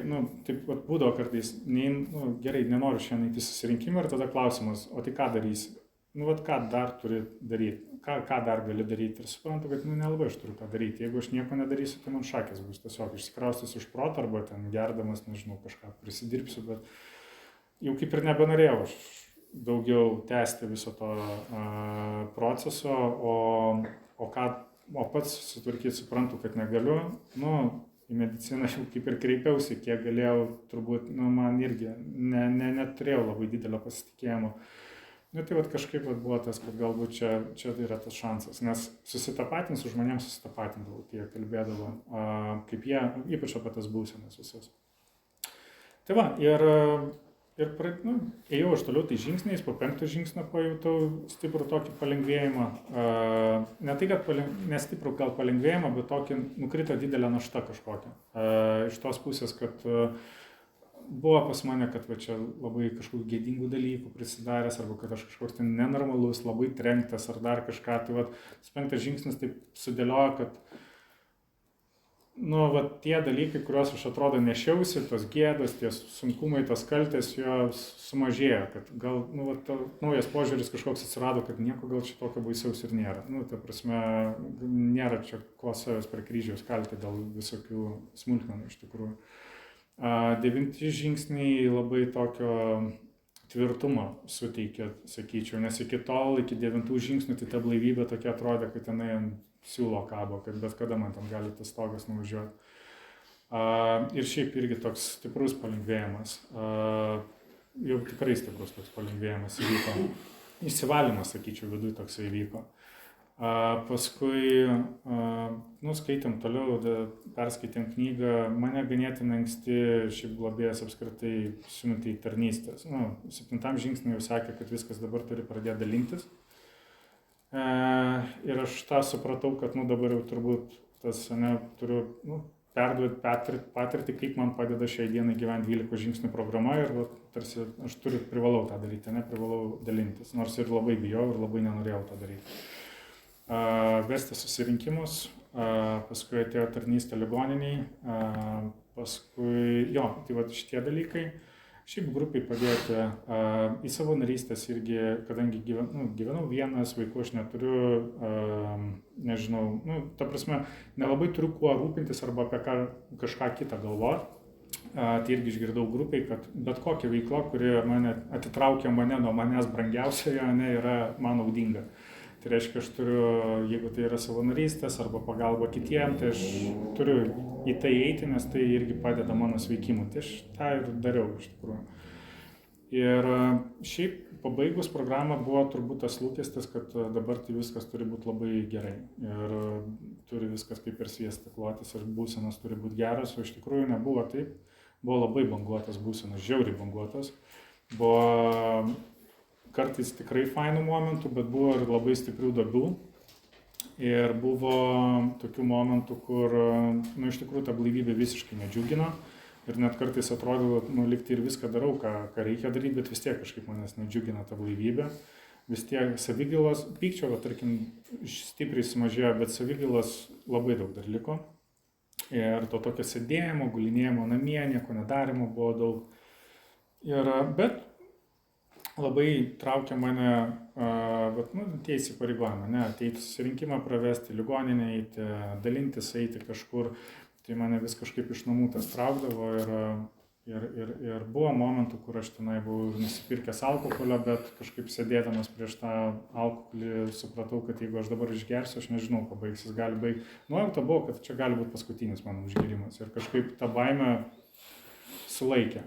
taip būdavo kartais, gerai, nenoriu šiandien eiti susirinkimą ir tada klausimas, o tai ką darysi? Ką dar turi daryti, ką dar gali daryti ir suprantu, kad nelabai aš turiu ką daryti, jeigu aš nieko nedarysiu, tai man šakės bus tiesiog išsikraustysiu iš proto arba ten gerdamas, nežinau, kažką prisidirbsiu, bet jau kaip ir nebenorėjau aš daugiau tęsti viso to proceso, o pats sutvarkyti suprantu, kad negaliu, į mediciną jau kaip ir kreipiausi, kiek galėjau, turbūt, man irgi neturėjau labai didelio pasitikėjimo. Tai kažkaip buvo tas, kad galbūt čia yra tas šansas, nes susitapatinti su žmonėms susitapatindavau, tie kalbėdavo, kaip jie, ypač apie tas būsenas visas. Tai va, ir ėjau aš toliau tai žingsniais, po 5 žingsnio pajutau stiprų tokį palengvėjimą. Ne tai, kad nestiprų gal palengvėjimą, bet tokį nukrito didelę naštą kažkokią. Iš tos pusės, kad buvo pas mane, kad čia labai kažkokių gėdingų dalykų prisidaręs, arba kad aš kažkoks ten nenormalus, labai trenktas ar dar kažką. Tai tas 5 žingsnis taip sudėliojo, kad tie dalykai, kuriuos aš atrodo nešiausi, tos gėdos, tie sunkumai, tos kaltės, jos sumažėjo, kad gal, naujas požiūris kažkoks atsirado, kad nieko gal čia tokio baisaus ir nėra. Ta prasme, nėra čia ko savęs per kryžiaus kalti dėl visokių smulkmenų iš tikrųjų. 9 žingsniai labai tokio tvirtumo suteikė, sakyčiau, nes iki 9 žingsnių tai ta blaivybė tokia atrodė, kad tenai ant siūlo kabo, kad bet kada man ten gali tas stogas nuvažiuoti. Ir šiaip irgi toks stiprus palengvėjimas. Jau tikrai stiprus toks palengvėjimas įvyko. Išsivalymas, sakyčiau, viduje toks įvyko. Paskui, skaitėm toliau, perskaitėm knygą, mane ganėtinai anksti šiaip globėjas apskritai siuntė į tarnystės. 7 žingsnį jau sakė, kad viskas dabar turi pradėti dalintis. Ir aš tą supratau, kad dabar jau turbūt turiu perduoti patirtį, kaip man padeda šiai dienai gyventi 12 žingsnių programa ir tarsi aš privalau tą daryti, privalau dalintis, nors ir labai bijau ir labai nenorėjau tą daryti. Vesti susirinkimus, paskui atėjo tarnystė ligoniniai, paskui, tai šitie dalykai. Šiaip grupiai padėti į savo narystės irgi, kadangi gyvenau vienas, vaikų aš neturiu, nežinau, ta prasme, nelabai turiu kuo rūpintis arba apie kažką kitą galvoti. Tai irgi išgirdau grupiai, kad bet kokia veikla, kuri atitraukia mane nuo manęs brangiausiojo, yra man naudinga. Tai reiškia, aš turiu, jeigu tai yra savanorystės arba pagalba kitiem, tai aš turiu į tai eiti, nes tai irgi padeda mano sveikimui. Tai aš tą ir dariau iš tikrųjų. Ir šiaip pabaigus programą buvo turbūt tas lūkestis, kad dabar tai viskas turi būti labai gerai. Ir turi viskas kaip ir sviesti klotis ir būsenos turi būti geras, o iš tikrųjų nebuvo taip. Buvo labai banguotas būsenos, žiauriai banguotas. Buvo kartais tikrai fainų momentų, bet buvo ir labai stiprių duobių. Ir buvo tokių momentų, kur, iš tikrųjų, ta blaivybė visiškai nedžiugino. Ir net kartais atrodo, lyg tai ir viską darau, ką reikia daryti, bet vis tiek kažkaip manęs nedžiugina ta blaivybė. Vis tiek savigylos, pykčio, tarkim, stipriai sumažėjo, bet savigylos labai daug dar liko. Ir to tokio sėdėjimo, gulinėjimo namie, nieko nedarimo buvo daug. Bet labai traukia mane tie įsipareigojimai, ateiti susirinkimą pravesti, ligoninę eiti, dalintis, eiti kažkur, tai mane vis kažkaip iš namų tas traukdavo ir buvo momentų, kur aš tenai buvau nusipirkęs alkoholio, bet kažkaip sėdėdamas prieš tą alkoholį supratau, kad jeigu aš dabar išgersiu, aš nežinau, ko baigsis, gali baigti. Nuojauta buvo, kad čia gali būti paskutinis mano užgėrimas ir kažkaip tą baimę sulaikė.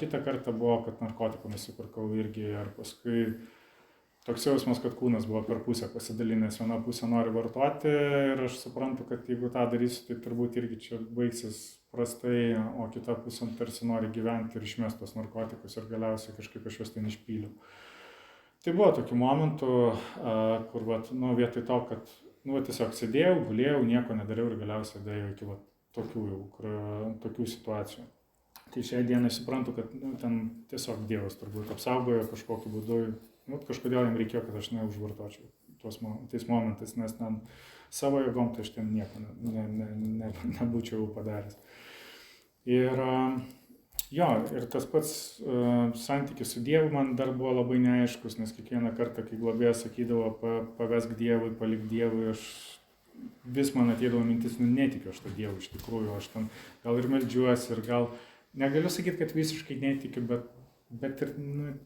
Kitą kartą buvo, kad narkotikų nusipirkau irgi ir paskui toks jausmas, kad kūnas buvo per pusę pasidalinęs, viena pusė nori vartoti ir aš suprantu, kad jeigu tą darysiu, tai turbūt irgi čia baigsis prastai, o kita pusė tarsi nori gyventi ir išmest tos narkotikus ir galiausiai kažkaip aš juos ten išpyliau. Tai buvo tokių momentų, kur vietoj to, kad tiesiog sėdėjau, gulėjau, nieko nedariau ir galiausiai dėjau iki tokių situacijų. Tai šiai dienai suprantu, kad ten tiesiog Dievas turbūt apsaugojo kažkokiu būdu, kažkodėl jam reikėjo, kad aš neužvartočiau tais momentais, nes ten savo jėgom tai aš ten nieko nebūčiau padaręs. Ir tas pats santykis su Dievu man dar buvo labai neaiškus, nes kiekvieną kartą, kai globėjas sakydavo pavesk Dievui, palik Dievui, vis man ateidavo mintis, netikiu aš tą Dievą iš tikrųjų, aš ten gal ir meldžiuosi ir gal negaliu sakyti, kad visiškai netikiu, bet ir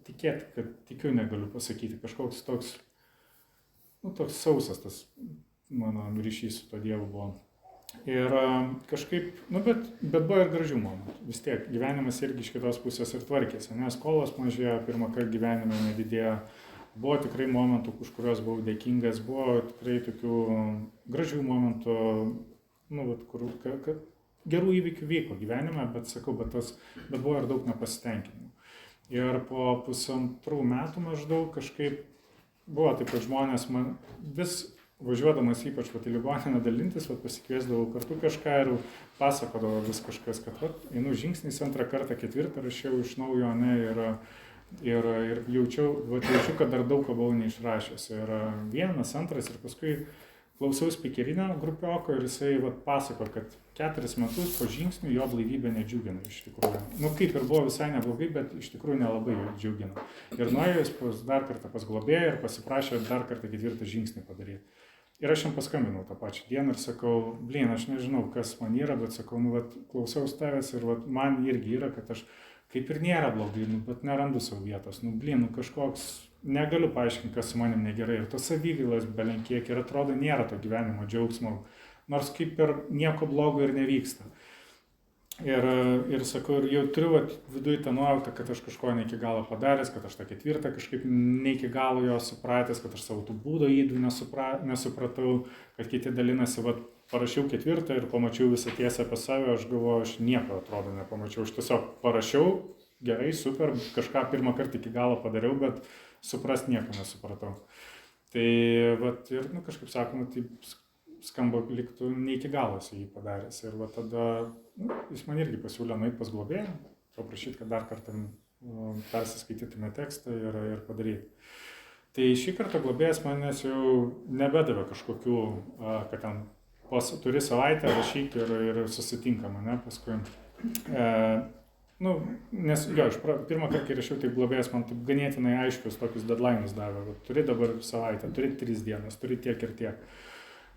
tikėti, kad tikiu negaliu pasakyti. Kažkoks toks sausas tas mano ryšys su to Dievu buvo. Ir kažkaip, bet buvo ir gražių momentų. Vis tiek gyvenimas irgi iš kitos pusės ir tvarkėsi, nes skolos mažėjo, pirmą kartą gyvenime nedidėjo. Buvo tikrai momentų, už kuriuos buvau dėkingas, buvo tikrai tokių gražių momentų, kur gerų įvykių vyko gyvenime, bet buvo ir daug nepasitenkinimų. Ir po 1,5 metų maždaug kažkaip buvo taip, kad žmonės man vis važiuodamas ypač į ligoninę dalintis, pasikviesdavau kartu kažką ir pasakodavo vis kažkas, kad einu žingsniais 2 kartą, 4 rašiau iš naujo, ir jaučiu, kad dar daug ko buvau neišrašęs. Ir 1, 2 ir paskui klausiau spikerinio grupioko ir jisai pasako, kad 4 metus po žingsnių jo blaivybė nedžiugino iš tikrųjų. Nu, kaip ir buvo visai neblogai, bet iš tikrųjų nelabai jo džiugino. Ir nuėjęs dar kartą pas globėją ir pasiprašė dar kartą 4 žingsnį padaryti. Ir aš jam paskambinau tą pačią dieną ir sakau, aš nežinau, kas man yra, bet sakau, klausiaus tavęs ir man irgi yra, kad aš kaip ir nėra blogai, bet nerandu savo vietos. Kažkoks, negaliu paaiškinti, kas su manim negerai. Ir tos savigylos belenkiek ir atrodo nėra to gyvenimo džiaugsmo. Nors kaip ir nieko blogo ir nevyksta. Ir sakau, ir jau turiu viduje tą nuojautą, kad aš kažko ne iki galo padaręs, kad aš tą 4 kažkaip ne iki galo jo supratęs, kad aš savo tų būdo įdų nesupratau, kad kiti dalinasi, parašiau 4 ir pamačiau visą tiesą apie save, aš galvoju, aš nieko atrodo nepamačiau, aš tiesiog parašiau, gerai, super, kažką pirmą kartą iki galo padariau, bet suprast nieko nesupratau. Tai ir kažkaip sakoma, tai skamba liktų ne iki galo jį padaręs. Ir tada jis man irgi pasiūlė nueiti pas globėją, paprašyti, kad dar kartą persiskaitytume tekstą ir padaryti. Tai šį kartą globėjas manęs jau nebedavė kažkokių, kad ten turi savaitę rašyk ir susitinkam, ne, paskui. Nes iš pirmą kartą, kai rašiau, tai globėjas man taip ganėtinai aiškius tokius deadline'us davė. Turi dabar savaitę, turi 3 dienas, turi tiek ir tiek.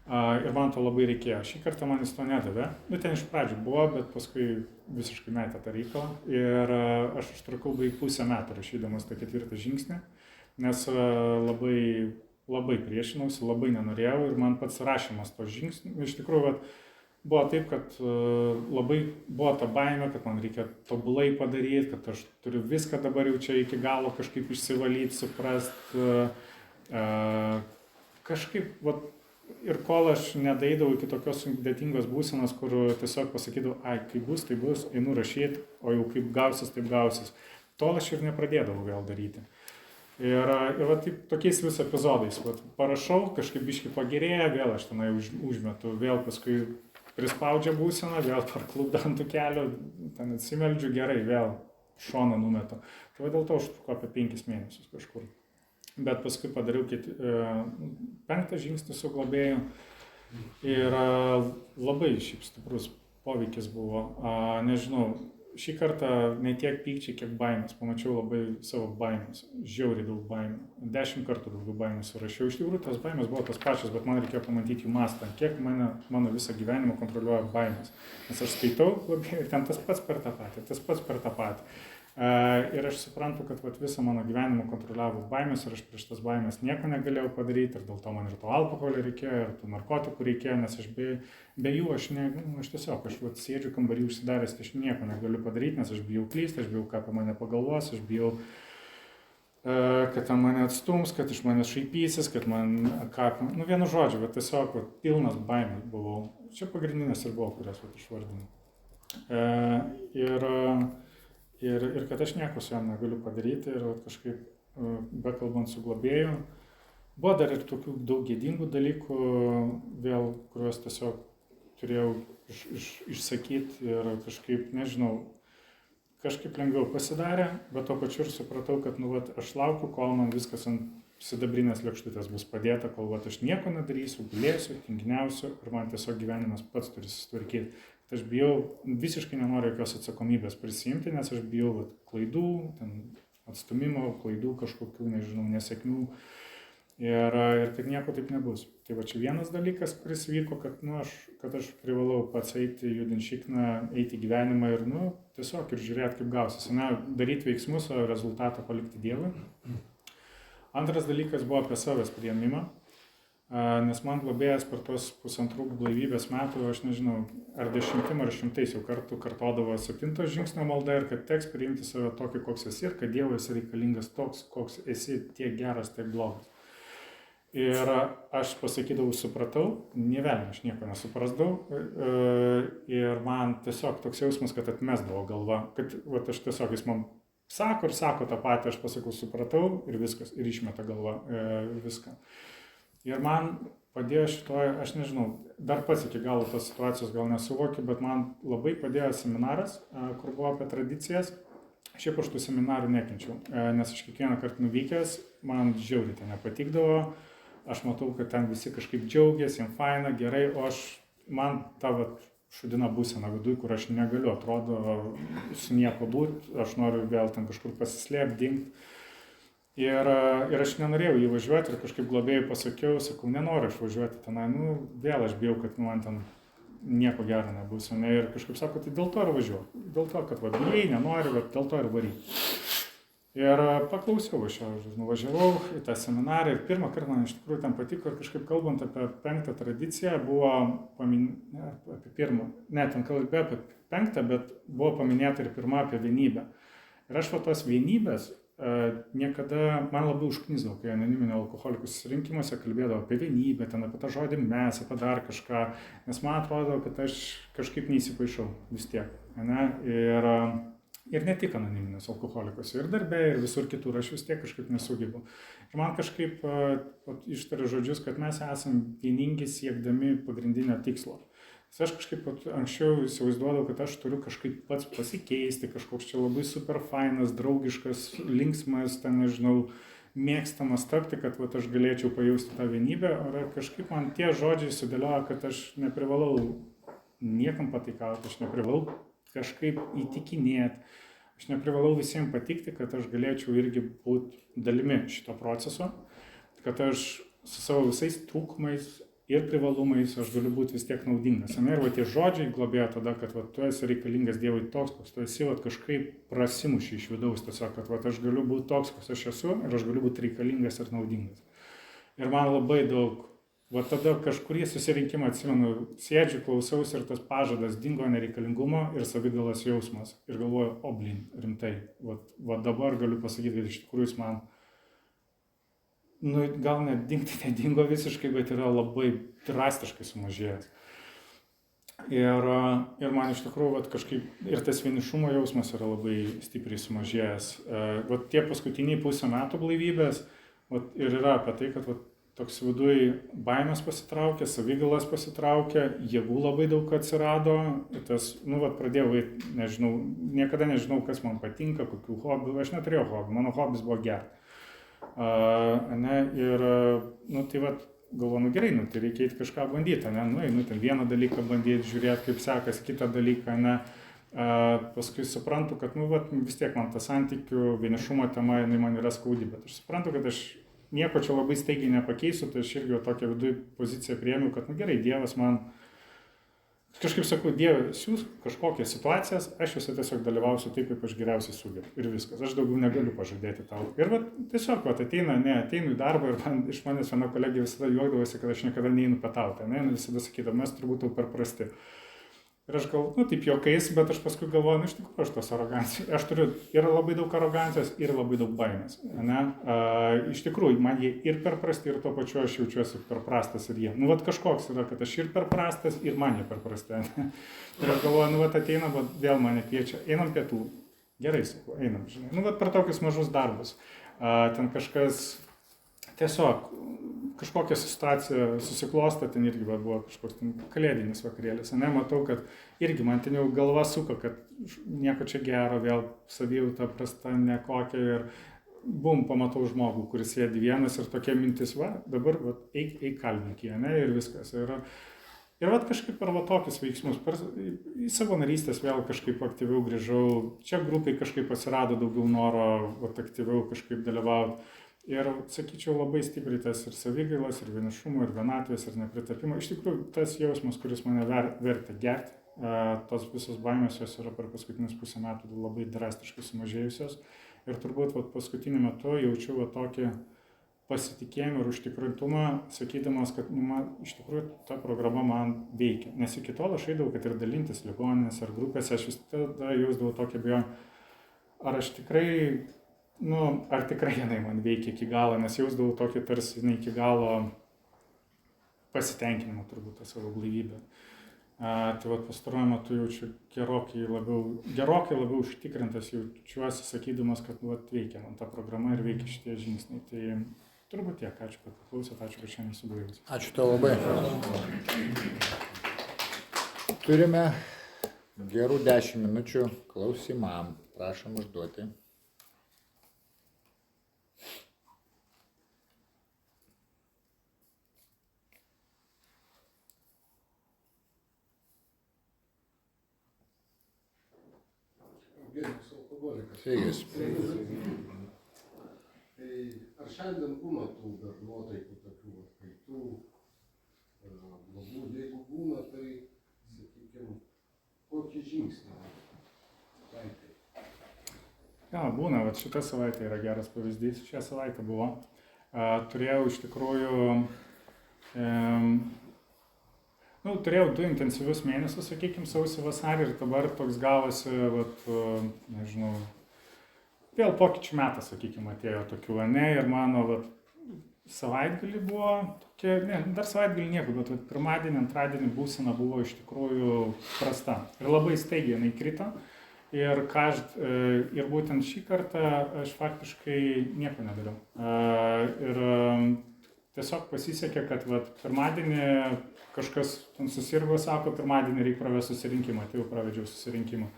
Ir man to labai reikėjo. Šį kartą man jis to nedavė. Ten iš pradžių buvo, bet paskui visiškai metė tą reikalą. Ir aš užtrukau beveik pusę metų rašydamas tą 4 žingsnį, nes labai priešinausi, labai nenorėjau ir man pats rašymas to žingsnį. Iš tikrųjų, buvo taip, kad labai buvo ta baimė, kad man reikia tobulai padaryti, kad aš turiu viską dabar jau čia iki galo kažkaip išsivalyti, suprasti. Kažkaip, ir kol aš nedaeidavau iki tokios sudėtingos būsenos, kur tiesiog pasakydavau, kaip bus, tai bus, einu rašyti, o jau kaip gausis, taip gausis. Tol aš ir nepradėdavau vėl daryti. Ir taip, tokiais vis epizodais. Parašau, kažkaip biškį pagerėja, vėl aš tenai užmetu, vėl paskui prispaudžia būseną, vėl parklupdo ant kelio, ten atsimeldžiu, gerai, vėl šoną numetu. Tai dėl to užtruko apie 5 mėnesius kažkur. Bet paskui padariau 5 žingsnį su globėju ir labai šiaip stiprus poveikis buvo. Nežinau, šį kartą ne tiek pykčiai, kiek baimės. Pamačiau labai savo baimės, žiauriai daug baimės. 10 kartų daugiau baimės surašiau. Iš tikrųjų, tas baimės buvo tas pačias, bet man reikėjo pamatyti jų mastą, kiek mano visą gyvenimą kontroliuoja baimės. Nes aš skaitau globėjų ir ten tas pats per tą patį. Ir aš suprantu, kad visą mano gyvenimą kontroliavo baimės ir aš prieš tas baimės nieko negalėjau padaryti ir dėl to man ir to alkoholio reikėjo, ir tų narkotikų reikėjo, nes aš be jų aš tiesiog, aš sėdžiu kambarį užsidaręs, tai aš nieko negaliu padaryti, nes aš bijau klysti, aš bijau, ką apie mane pagalvos, aš bijau, kad ten mane atstums, kad iš manęs šaipysis, kad vienu žodžiu, tiesiog pilnas baimės buvau. Čia pagrindinės ir buvo, kurias išvardinau. Ir kad aš nieko su jam negaliu padaryti ir kažkaip bekalbant su globėju. Buvo dar ir tokių daug gėdingų dalykų, vėl, kuriuos tiesiog turėjau išsakyti ir kažkaip, nežinau, kažkaip lengviau pasidarė, bet to pačiu ir supratau, kad aš laukiu, kol man viskas ant sidabrinės lėkštutės bus padėta, kol aš nieko nedarysiu, gulėsiu, tinginiausiu ir man tiesiog gyvenimas pats turi susitvarkyti. Aš bijau, visiškai nenoriu jokios atsakomybės prisiimti, nes aš bijau klaidų, atstumimo, klaidų kažkokių, nežinau, nesėkmių ir kad nieko taip nebus. Tai čia vienas dalykas, kuris vyko, kad aš privalau pats eiti, judinti šikną, eiti gyvenimą ir tiesiog ir žiūrėti, kaip gausis. Daryti veiksmus, o rezultatą palikti Dievui. Antras dalykas buvo apie savęs priėmimą. Nes man globėjas per tos 1,5 blaivybės metų, aš nežinau, ar 10 ar 100 jau kartų kartodavo 7 žingsnio maldą ir kad teks priimti save tokį, koks esi ir kad Dievas reikalingas toks, koks esi, tiek geras, tiek blogas. Ir aš pasakydavau, supratau, nė velnio, aš nieko nesuprasdavau ir man tiesiog toks jausmas, kad atmesdavo galva, kad aš tiesiog jis man sako tą patį, aš pasakau, supratau ir viskas, ir išmeta galva viską. Ir man padėjo šitoje, aš nežinau, dar pats iki galo tos situacijos gal nesuvokiu, bet man labai padėjo seminaras, kur buvo apie tradicijas. Šiaip aš tų seminarų nekenčiau, nes aš kiekvieną kartą nuvykęs, man žiauriai tai nepatikdavo. aš matau, kad ten visi kažkaip džiaugiasi, jiems faina, gerai, o man ta šudina būsena viduj, kur aš negaliu, atrodo, su nieko būti, aš noriu vėl ten kažkur pasislėpti, dingti. Ir aš nenorėjau jį važiuoti ir kažkaip globėjai pasakiau, sakau, nenoriu aš važiuoti tenai, vėl aš bijau, kad man ten nieko gero nebus, ne, ir kažkaip sako, tai dėl to ir važiuoju, dėl to, kad bijai, nenoriu, bet dėl to ir varyk. Ir paklausiau aš jo, nuvažiavau į tą seminarą ir pirmą kartą man iš tikrųjų ten patiko ir kažkaip kalbant apie 5 tradiciją buvo ten kalbė apie 5, bet buvo paminėta ir 1 apie vienybę. Ir aš tos vienybės niekada man labai užknisdavo, kai anoniminio alkoholikų susirinkimuose kalbėdavo apie vienybę, ten apie tą žodį mes, apie dar kažką, nes man atrodo, kad aš kažkaip neįsipaišau vis tiek. Ne? Ir ne tik anoniminės alkoholikos, ir darbe, ir visur kitur, aš vis tiek kažkaip nesugebu. Ir man kažkaip ištarė žodžius, kad mes esam vieningi siekdami pagrindinio tikslo. Nes aš kažkaip anksčiau įsivaizduodavau, kad aš turiu kažkaip pats pasikeisti, kažkoks čia labai super fainas, draugiškas, linksmas, ten nežinau, mėgstamas tapti, kad aš galėčiau pajausti tą vienybę. Ar kažkaip man tie žodžiai sudėlioja, kad aš neprivalau niekam pataikauti, aš neprivalau kažkaip įtikinėti, aš neprivalau visiems patikti, kad aš galėčiau irgi būti dalimi šito proceso, kad aš su savo visais trūkumais ir privalumais aš galiu būti vis tiek naudingas. Ir tie žodžiai globėjo tada, kad tu esi reikalingas Dievui toks, koks tu esi, kažkaip prasimuši iš vidaus, tiesiog, kad aš galiu būti toks, koks aš esu ir aš galiu būti reikalingas ir naudingas. Ir man labai daug, tada kažkurį susirinkimą atsimenu, sėdžiu, klausausi ir tas pažadas dingo nereikalingumo ir savigalos jausmas. Ir galvoju, rimtai, dabar galiu pasakyti, kad iš tikrųjų jis man gal net dingti nedingo visiškai, bet yra labai drastiškai sumažėjęs. Ir man iš tikrųjų kažkaip ir tas vienišumo jausmas yra labai stipriai sumažėjęs. Tie paskutiniai 5 metų blaivybės ir yra apie tai, kad toks viduj baimės pasitraukė, savigalas pasitraukė, jėgų labai daug atsirado. Tas, pradėjau, niekada nežinau, kas man patinka, kokių hobių. Aš neturėjau hobių, mano hobis buvo gerti. Ir, galvoju, gerai, tai reikia eiti kažką bandyti, ten vieną dalyką bandyti, žiūrėti, kaip sekas, kitą dalyką, paskui suprantu, kad, vis tiek man ta santykių, vienišumo tema, man yra skaudi, bet aš suprantu, kad aš nieko čia labai staigiai nepakeisiu, tai aš irgi tokią viduje poziciją priėmiau, kad, gerai, Dievas man, kažkaip sakau, Dieve, siūs kažkokias situacijas, aš juose tiesiog dalyvausiu taip, kaip aš geriausiai sugebu. Ir viskas. Aš daugiau negaliu pažadėti tau. Ir tiesiog ateinu į darbą ir iš manęs viena kolegė visada juokdavosi, kad aš niekada neinu pietauti. Visada sakydavo, mes turbūt jau per prasti. Ir aš galvoju, taip juokais, bet aš paskui galvoju, iš tikrųjų aš tos arogancijos. Aš turiu ir labai daug arogancijos, ir labai daug baimės. Iš tikrųjų, man jie ir per prasti, ir tuo pačiu aš jaučiuosi per prastas ir jie. Kažkoks yra, kad aš ir per prastas, ir man jie per prasti. Ir aš galvoju, ateina, bet vėl mane kviečia, einam pietų. Gerai, sakau, einam, žinai. Per tokius mažus darbus. Ten kažkas tiesiog kažkokia situacija susiklosto, ten irgi buvo kažkoks kalėdinis vakarėlis. Matau, kad irgi man ten jau galva suka, kad nieko čia gero, vėl savijauta prasta, nekokia ir pamatau žmogų, kuris sėdi vienas ir tokia mintis, dabar eik kalbink jį, ir viskas. Ir kažkaip per tokius veiksmus, į savo narystės vėl kažkaip aktyviau grįžau, čia grupiai kažkaip atsirado daugiau noro aktyviau kažkaip dalyvauti. Ir, sakyčiau, labai stipriai tas ir savigailos, ir vienišumo, ir vienatvės, ir nepritapimo. Iš tikrųjų, tas jausmas, kuris mane vertė gerti, tos visos baimės jos yra per paskutinius 5 metų labai drastiškai sumažėjusios. Ir turbūt paskutiniu metu jaučiu tokį pasitikėjimą ir užtikrintumą, sakydamas, kad iš tikrųjų ta programa man veikia. Nes iki tol aš eidavau, kad ir dalintis ligoninės ar grupėse, aš vis tada jausdavau tokią abejonę, ar aš tikrai ar tikrai jinai man veikia iki galo, nes jausdavau tokį tarsi iki galo pasitenkinimą turbūt tą savo blaivybę. Tai pastaruoju metu jaučiu gerokai labiau užtikrintas jaučiuosi, sakydamas, kad veikia man ta programa ir veikia šitie žingsniai. Tai turbūt tiek. Ačiū, kad paklausėt, ačiū, kad šiandien sublaivus. Ačiū tau labai. Turime gerų 10 minučių klausimam. Prašom užduoti. Gerbiamas alkoholikas. Sveikas. Tai ar šiandien būna tų dar nuotaikų tokių kaitų, blogų, jeigu būna, tai, sakykime, kokį žingsnį taikai? Ja, būna, vat šita savaitė yra geras pavyzdys, šią savaitę buvo. Turėjau iš tikrųjų, turėjau 2 intensyvius mėnesius, sakykime, sausį vasarį ir dabar toks gavosi, nežinau, vėl pokyčių metas, sakykime, atėjo tokių, ir mano, savaitgalį buvo tokia, dar savaitgalį nieko, bet pirmadienį, antradienį būsena buvo iš tikrųjų prasta ir labai staigiai jinai krito. Ir būtent šį kartą aš faktiškai nieko nedariau. Ir tiesiog pasisekė, kad pirmadienį kažkas susirgo, sako, pirmadienį reikia pravesti susirinkimą, tai jau pravedžiau susirinkimą.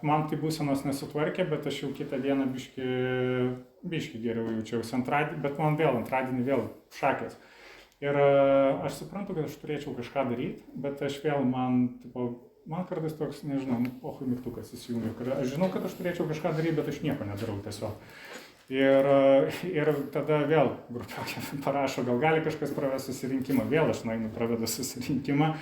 Man tai būsenos nesutvarkė, bet aš jau kitą dieną biški geriau jaučiausi, bet man vėl antradienį vėl šakės. Ir aš suprantu, kad aš turėčiau kažką daryti, bet aš vėl man kartais toks, nežinau, mygtukas įsijungia. Aš žinau, kad aš turėčiau kažką daryti, bet aš nieko nedarau tiesiog. Ir tada vėl grupiokė parašo, gal gali kažkas pravesti susirinkimą. Vėl aš nueinu pravedu susirinkimą.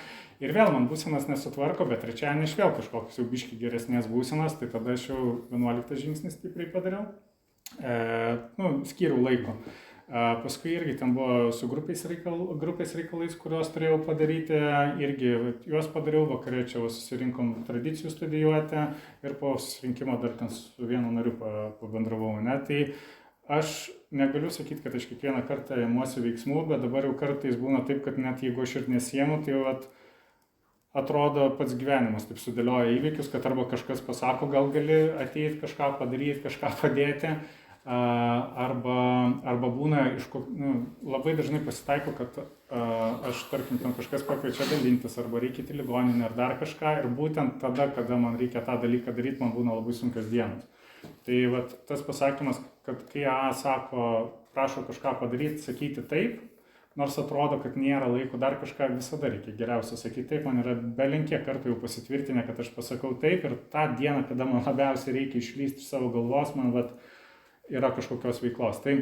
Ir vėl man būsenas nesutvarko, bet trečiadienį aš vėl kažkokios jau biški geresnės būsenos, tai tada aš jau 11 žingsnį stipriai padariau. Skyriau laiko. Paskui irgi ten buvo su grupės reikalais, kuriuos turėjau padaryti, irgi juos padariau, vakarė čia susirinkom tradicijų studijuoti ir po susirinkimo dar ten su vienu nariu pabendravau. Tai aš negaliu sakyti, kad aš kiekvieną kartą imuosi veiksmų, bet dabar jau kartais būna taip, kad net jeigu aš ir nesiemu, tai atrodo pats gyvenimas taip sudėlioja įvykius, kad arba kažkas pasako, gal gali ateiti kažką padaryti, kažką padėti. Arba būna, labai dažnai pasitaiko, kad aš, tarkim, ten kažkas pakviečia dalintis, arba reikia į ligoninę, ar dar kažką, ir būtent tada, kada man reikia tą dalyką daryti, man būna labai sunkios dienos. Tai tas pasakymas, kad kai sako, prašo kažką padaryti, sakyti taip, nors atrodo, kad nėra laiko dar kažką, visada reikia geriausia sakyti taip, man yra belenkiek kartų jau pasitvirtinę, kad aš pasakau taip, ir tą dieną, kada man labiausiai reikia išlysti iš savo galvos, man yra kažkokios veiklos. Tai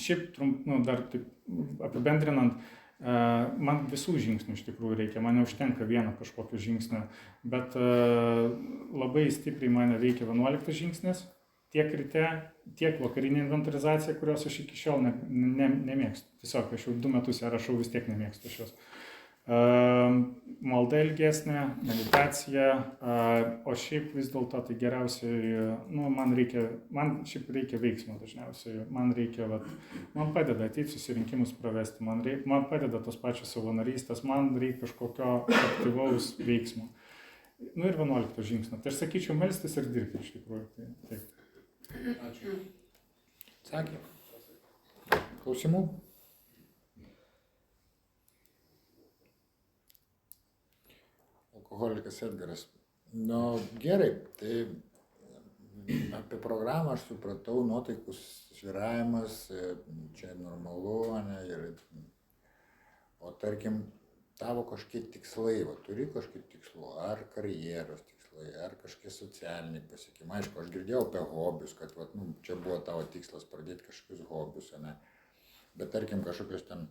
šiaip, dar taip apibendrinant, man visų žingsnių iš tikrųjų reikia, man neužtenka vieno kažkokio žingsnio, bet labai stipriai mane veikia 11 žingsnis, tiek ryte, tiek vakarinė inventorizacija, kurios aš iki šiol nemėgstu. Tiesiog aš jau 2 metus ją rašau, vis tiek nemėgstu šios. Malda ilgesnė, meditacija, o šiaip vis dėlto tai geriausiai, man šiaip reikia veiksmo dažniausiai, man padeda ateiti susirinkimus pravesti, man padeda tos pačios savanorystės, man reikia kažkokio aktyvaus veiksmo. Ir 11 žingsnio. Tai aš sakyčiau melstis ir dirbti iš tikrųjų. Taip. Ačiū. Sakė. Klausimų? Alkoholikas Edgaras. Gerai, tai apie programą aš supratau, nuotaikų svyravimas, čia normalu, o tarkim, tavo kažkiek tikslai, turi kažkiek tikslų, ar karjeros tikslai, ar kažkiek socialiniai pasiekimai. Aišku, aš girdėjau apie hobius, kad čia buvo tavo tikslas pradėti kažkokius hobius, bet tarkim kažkokius ten,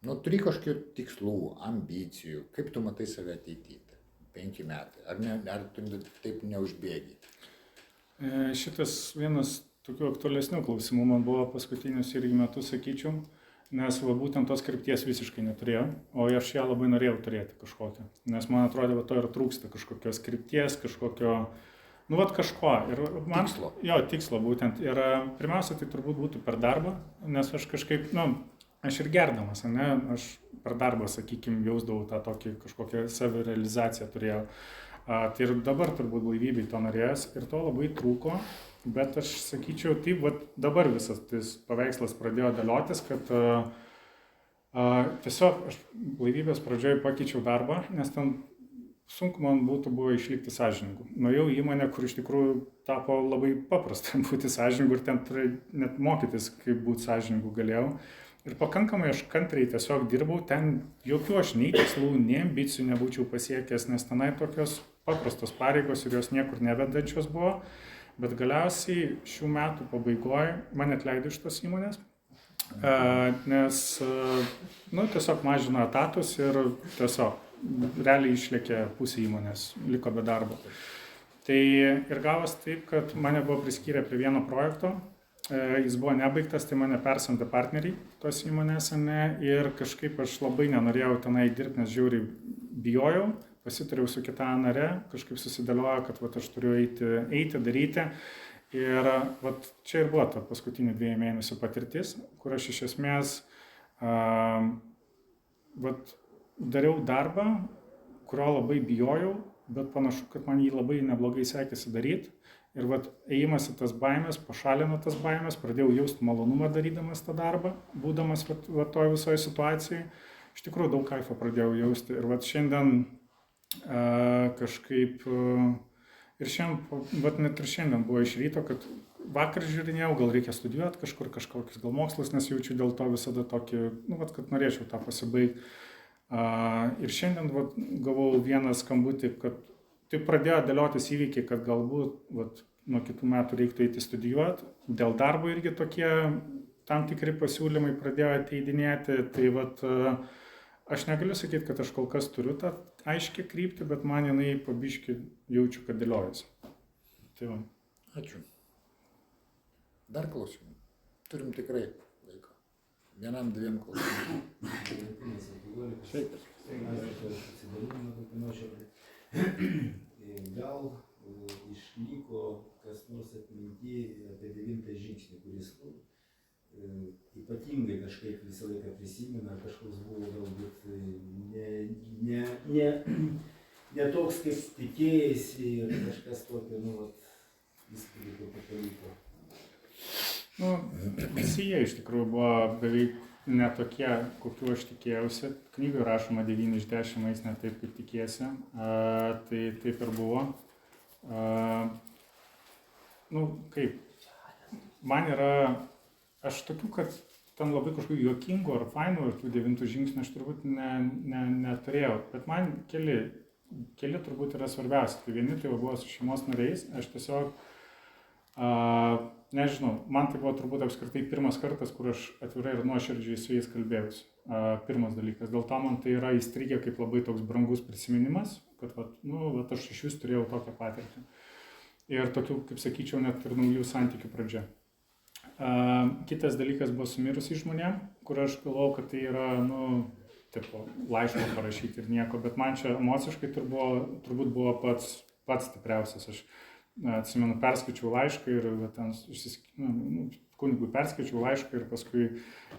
turi kažkiek tikslų, ambicijų, kaip tu matai save ateityje? 5 metai. Ar tu taip neužbėgi? Šitas vienas tokių aktualesnių klausimų man buvo paskutinius irgi metus, sakyčiau, nes būtent tos krypties visiškai neturėjau, o aš ją labai norėjau turėti kažkokią. Nes man atrodė, to ir trūksta kažkokios krypties, kažkokio, kažko. Tikslo. Jo, tikslo būtent. Ir pirmiausia, tai turbūt būtų per darbą, nes aš kažkaip, aš ir gerdamas, aš per darbą, sakykime, jausdavau tą tokį kažkokią savirealizaciją turėjau. Tai ir dabar turbūt blaivybei to norėjęs ir to labai trūko, bet aš sakyčiau, taip, dabar visas tas paveikslas pradėjo dėliotis, kad tiesiog aš blaivybės pradžioje pakeičiau darbą, nes ten sunku man būtų buvo išlikti sąžiningu. Nuėjau į įmonę, kur iš tikrųjų tapo labai paprasta būti sąžiningu ir ten net mokytis, kaip būti sąžiningu galėjau. Ir pakankamai aš kantriai tiesiog dirbau, ten jokių aš nei tikslų, nei ambicijų nebūčiau pasiekęs, nes tenai tokios paprastos pareigos ir jos niekur nevedančios buvo, bet galiausiai šių metų pabaigoje mane atleido iš tos įmonės, nes tiesiog mažino etatus ir tiesiog realiai išlėkė pusė įmonės, liko be darbo. Tai ir gavos taip, kad mane buvo priskyrę prie vieno projekto, jis buvo nebaigtas, tai mane persamdė partneriai tos įmonės, ir kažkaip aš labai nenorėjau tenai dirbti, nes žiauriai bijojau, pasitariau su kita nare, kažkaip susidėliojo, kad aš turiu eiti, daryti. Ir čia ir buvo ta paskutinių 2 mėnesių patirtis, kur aš iš esmės dariau darbą, kurio labai bijojau, bet panašu, kad man jį labai neblogai sekėsi daryti. Ir ėjimas į tas baimės, pašalino tas baimės, pradėjau jausti malonumą darydamas tą darbą, būdamas toje visoje situacijoje. Iš tikrųjų daug kaifo pradėjau jausti. Ir šiandien kažkaip, ir šiandien, net ir šiandien buvo iš ryto, kad vakar žiūrinėjau, gal reikia studijuoti kažkokius gal mokslus, nes jaučiu dėl to visada tokį, kad norėčiau tą pasibaigti. Ir šiandien gavau vieną skambutį, kad tai pradėjo dėliotis įvykiai, kad galbūt nuo kitų metų reiktų eiti studijuoti. Dėl darbo irgi tokie tam tikri pasiūlymai pradėjo ateidinėti. Tai aš negaliu sakyti, kad aš kol kas turiu tą aiškiai kryptį, bet man jinai pabiški jaučiu, kad dėliojasi. Tai va. Ačiū. Dar klausimų. Turim tikrai laiko. 1-2 klausimų. Sveikas. Gal išliko kas nors atminty apie 9 žingsnį, kuris ypatingai kažkaip visą laiką prisimena, kažkoks buvo galbūt ne toks, kaip tikėjasi ir kažkas tokio, įspūdį tokio paliko. Visi jie iš tikrųjų buvo beveik ne tokie, kokiu aš tikėjausi. Knygoje rašoma 9 iš 10, ne taip, kaip tikėsi. Tai taip ir buvo. Kaip? Man yra, aš tokių, kad ten labai kažkokių juokingų ar fainų ir tų 9 žingsnių aš turbūt neturėjau. Bet man keli turbūt yra svarbiausia. Tai vieni tai buvo su šeimos nariais. Aš tiesiog nežinau, man tai buvo turbūt apskritai pirmas kartas, kur aš atvirai ir nuoširdžiai su jais kalbėjausi. Pirmas dalykas. Dėl to man tai yra įstrigę kaip labai toks brangus prisiminimas, kad aš iš vis turėjau tokią patirtį. Ir tokių, kaip sakyčiau, net ir naujų santykių pradžia. Kitas dalykas buvo su mirusiais žmonėm, kur aš galvojau, kad tai yra, laiško parašyti ir nieko, bet man čia emociškai turbūt buvo pats stipriausias. Aš atsimenu, perskaičiau laišką ir kunigui perskaičiau laišką ir paskui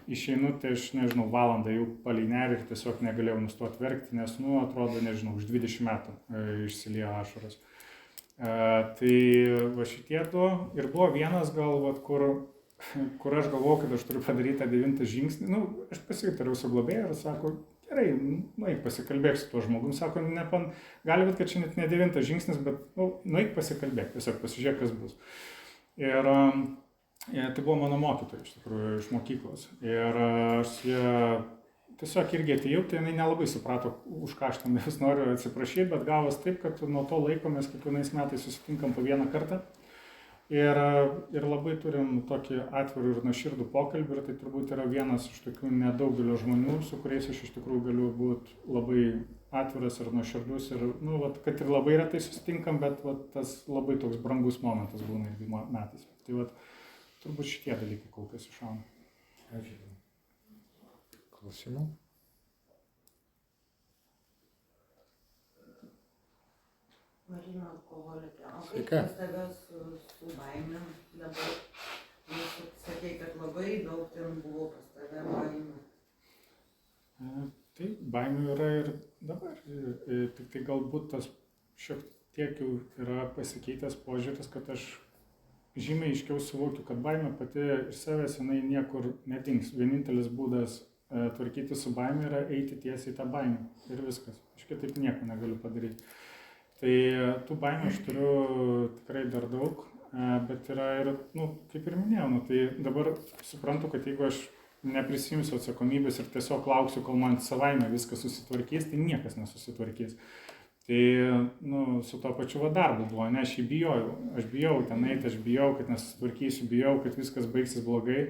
išeinu, tai aš nežinau, valandą jau palei nerį ir tiesiog negalėjau nustoti verkti, nes, atrodo, nežinau, už 20 metų išsiliejo ašaros. Tai šitie du ir buvo vienas gal, kur aš galvojau, kad aš turiu padaryti tą 9 žingsnį. Aš pasitariau su globėju ir sako, gerai, nueik pasikalbėk su tuo žmogum. Sako, gali būti, kad čia net ne 9 žingsnis, bet nueik pasikalbėk, tiesiog pasižiūrėk, kas bus. Ir tai buvo mano mokytoja, iš tikrųjų, iš mokyklos. Ir aš tiesiog irgi atėjau, tai jinai nelabai suprato, už ką aš ten vis noriu atsiprašyti, bet gavos taip, kad nuo to laiko mes kiekvienais metais susitinkam po vieną kartą. Ir labai turim tokį atvirų ir nuoširdų pokalbį, ir tai turbūt yra vienas iš tokių nedaugelio žmonių, su kuriais aš iš tikrųjų galiu būti labai atviras ir nuoširdus. Ir, kad ir labai retai susitinkam, bet tas labai toks brangus momentas būna irgi metais. Tai turbūt šitie dalykai kol kas iššauna. Ačiū. Klausimų? Marina alkoholikė. O kaip Sveika. pas tave su baimėm dabar? Nes sakei, kad labai daug ten buvo pas tave baimė. Tai baimių yra ir dabar. Tik tai galbūt tas šiek tiek jau yra pasikeitęs požiūris, kad aš žymiai aiškiau suvokiu, kad baimė pati iš savęs jinai niekur nedings. Vienintelis būdas tvarkyti su baimė yra eiti tiesiai į tą baimę. Ir viskas. Aš kitaip nieko negaliu padaryti. Tai tų baimių aš turiu tikrai dar daug, bet yra ir, kaip ir minėjau, tai dabar suprantu, kad jeigu aš neprisimsiu atsakomybės ir tiesiog lauksiu, kol man savaime viskas susitvarkys, tai niekas nesusitvarkys. Tai, nu, su to pačiu va darbu buvo, ne, aš bijau ten eiti, aš bijau, kad nesutvarkysiu, bijau, kad viskas baigsis blogai.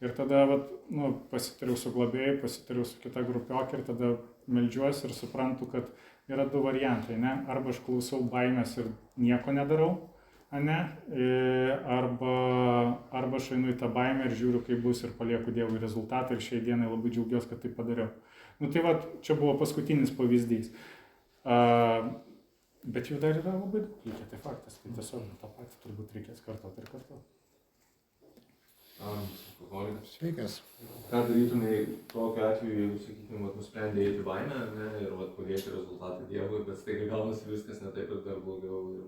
Ir tada, vat, nu, pasitariau su globėjai, pasitariau su kita grupiokė ir tada meldžiuosi ir suprantu, kad yra du variantai, ne, arba aš klausau baimės ir nieko nedarau, ne, arba aš einu į tą baimę ir žiūriu, kaip bus ir palieku Dievui rezultatą ir šiai dienai labai džiaugiuosi, kad tai padariau. Nu, tai va, čia buvo paskutinis pavyzdys. Bet jų dar yra labai daug likę, tai faktas, tai tiesiog tą patį turbūt reikės kartuoti ir kartuoti. Sveikas. Ką darytumai tokiu atveju, jeigu, sakykime, nusprendė eiti baimę, ne, ir palieki rezultatą Dievui, bet staiga gaunasi viskas ne taip ir dar blogiau ir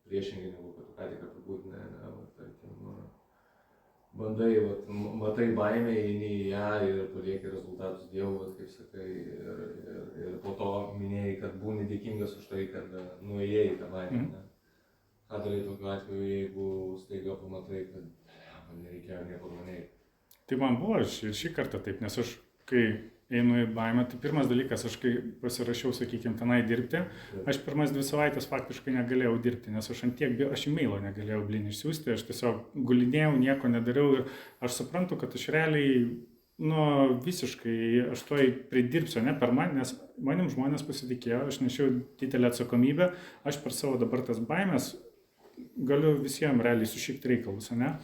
priešingai negu kad tu ką tik apibūdinai, tarkim, bandai, matai baimę, eini į ją ir palieki rezultatus Dievui, kaip sakai, ir po to minėjai, kad būni dėkingas už tai, kad nuėjai į tą baimę. Ne? Ką darai tokiu atveju, jeigu staiga pamatai, kad man nereikėjo nieko manyti? Tai man buvo ir šį kartą taip, nes aš, kai einu į baimę, tai pirmas dalykas, aš kai pasirašiau, sakykime, tenai dirbti, aš pirmas 2 savaitės faktiškai negalėjau dirbti, nes aš aš e-mailo negalėjau išsiųsti, aš tiesiog gulinėjau, nieko nedariau ir aš suprantu, kad aš realiai, nu, visiškai, aš toj pridirbsiu, ne per mane, nes manim žmonės pasitikėjo, aš nešiau didelę atsakomybę, aš per savo dabar tas baimės galiu visiems realiai sušikti reikalus, ne?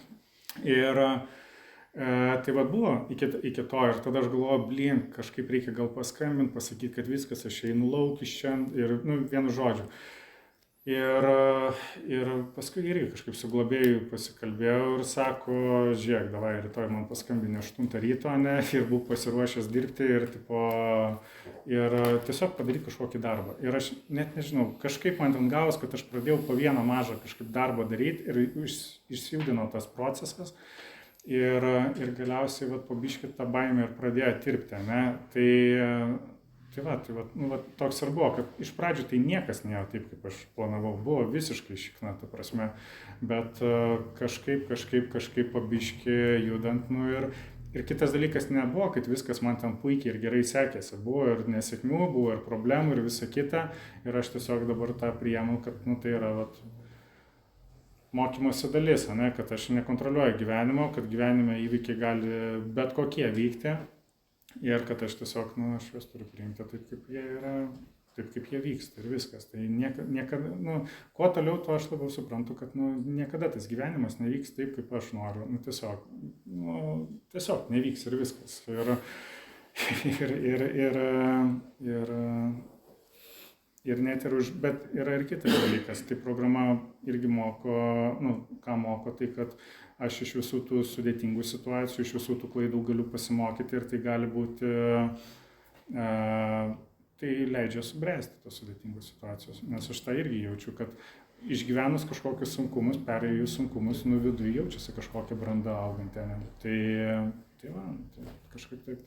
Ir tai va buvo iki to ir tada aš galvoju, kažkaip reikia gal paskambinti, pasakyti, kad viskas, aš einu lauk iš čia ir, nu, vienu žodžiu. Ir paskui irgi kažkaip su globėju pasikalbėjau ir sako, žiūrėk, davai, rytoj man paskambinė 8 ryto, ne, ir buvau pasiruošęs dirbti ir tiesiog padaryti kažkokį darbą. Ir aš net nežinau, kažkaip man ten gavos, kad aš pradėjau po vieną mažą kažkaip darbą daryti ir išsijudino tas procesas. Ir galiausiai po biškį tą baimę ir pradėjo tirpti, ne, tai va, toks ir buvo, kad iš pradžių tai niekas nėjo taip, kaip aš planavau, buvo visiškai šikna, ta prasme, bet kažkaip pabiškį judant, nu ir kitas dalykas nebuvo, kad viskas man ten puikiai ir gerai sekėsi, buvo ir nesėkmių, buvo ir problemų ir visa kita, ir aš tiesiog dabar tą priėmu, kad, nu, tai yra, mokymosi dalis, ne, kad aš nekontroliuoju gyvenimo, kad gyvenime įvykiai gali bet kokie vykti ir kad aš tiesiog, nu, aš juos turiu priimti taip, kaip jie yra, taip, kaip jie vyksta ir viskas. Tai niekada, nu, kuo toliau, to aš labiau suprantu, kad, nu, niekada tas gyvenimas nevyks taip, kaip aš noriu. Nu, tiesiog nevyks ir viskas. Ir net ir bet yra ir kitas dalykas, tai programa irgi moko, nu, ką moko, tai kad aš iš visų tų sudėtingų situacijų, iš visų tų klaidų galiu pasimokyti ir tai gali būti, tai leidžia subręsti tos sudėtingos situacijos, nes aš tą irgi jaučiu, kad išgyvenus kažkokius sunkumus, perėjus sunkumus, nu viduje jaučiasi kažkokia branda auganti, ne? Tai kažkaip taip.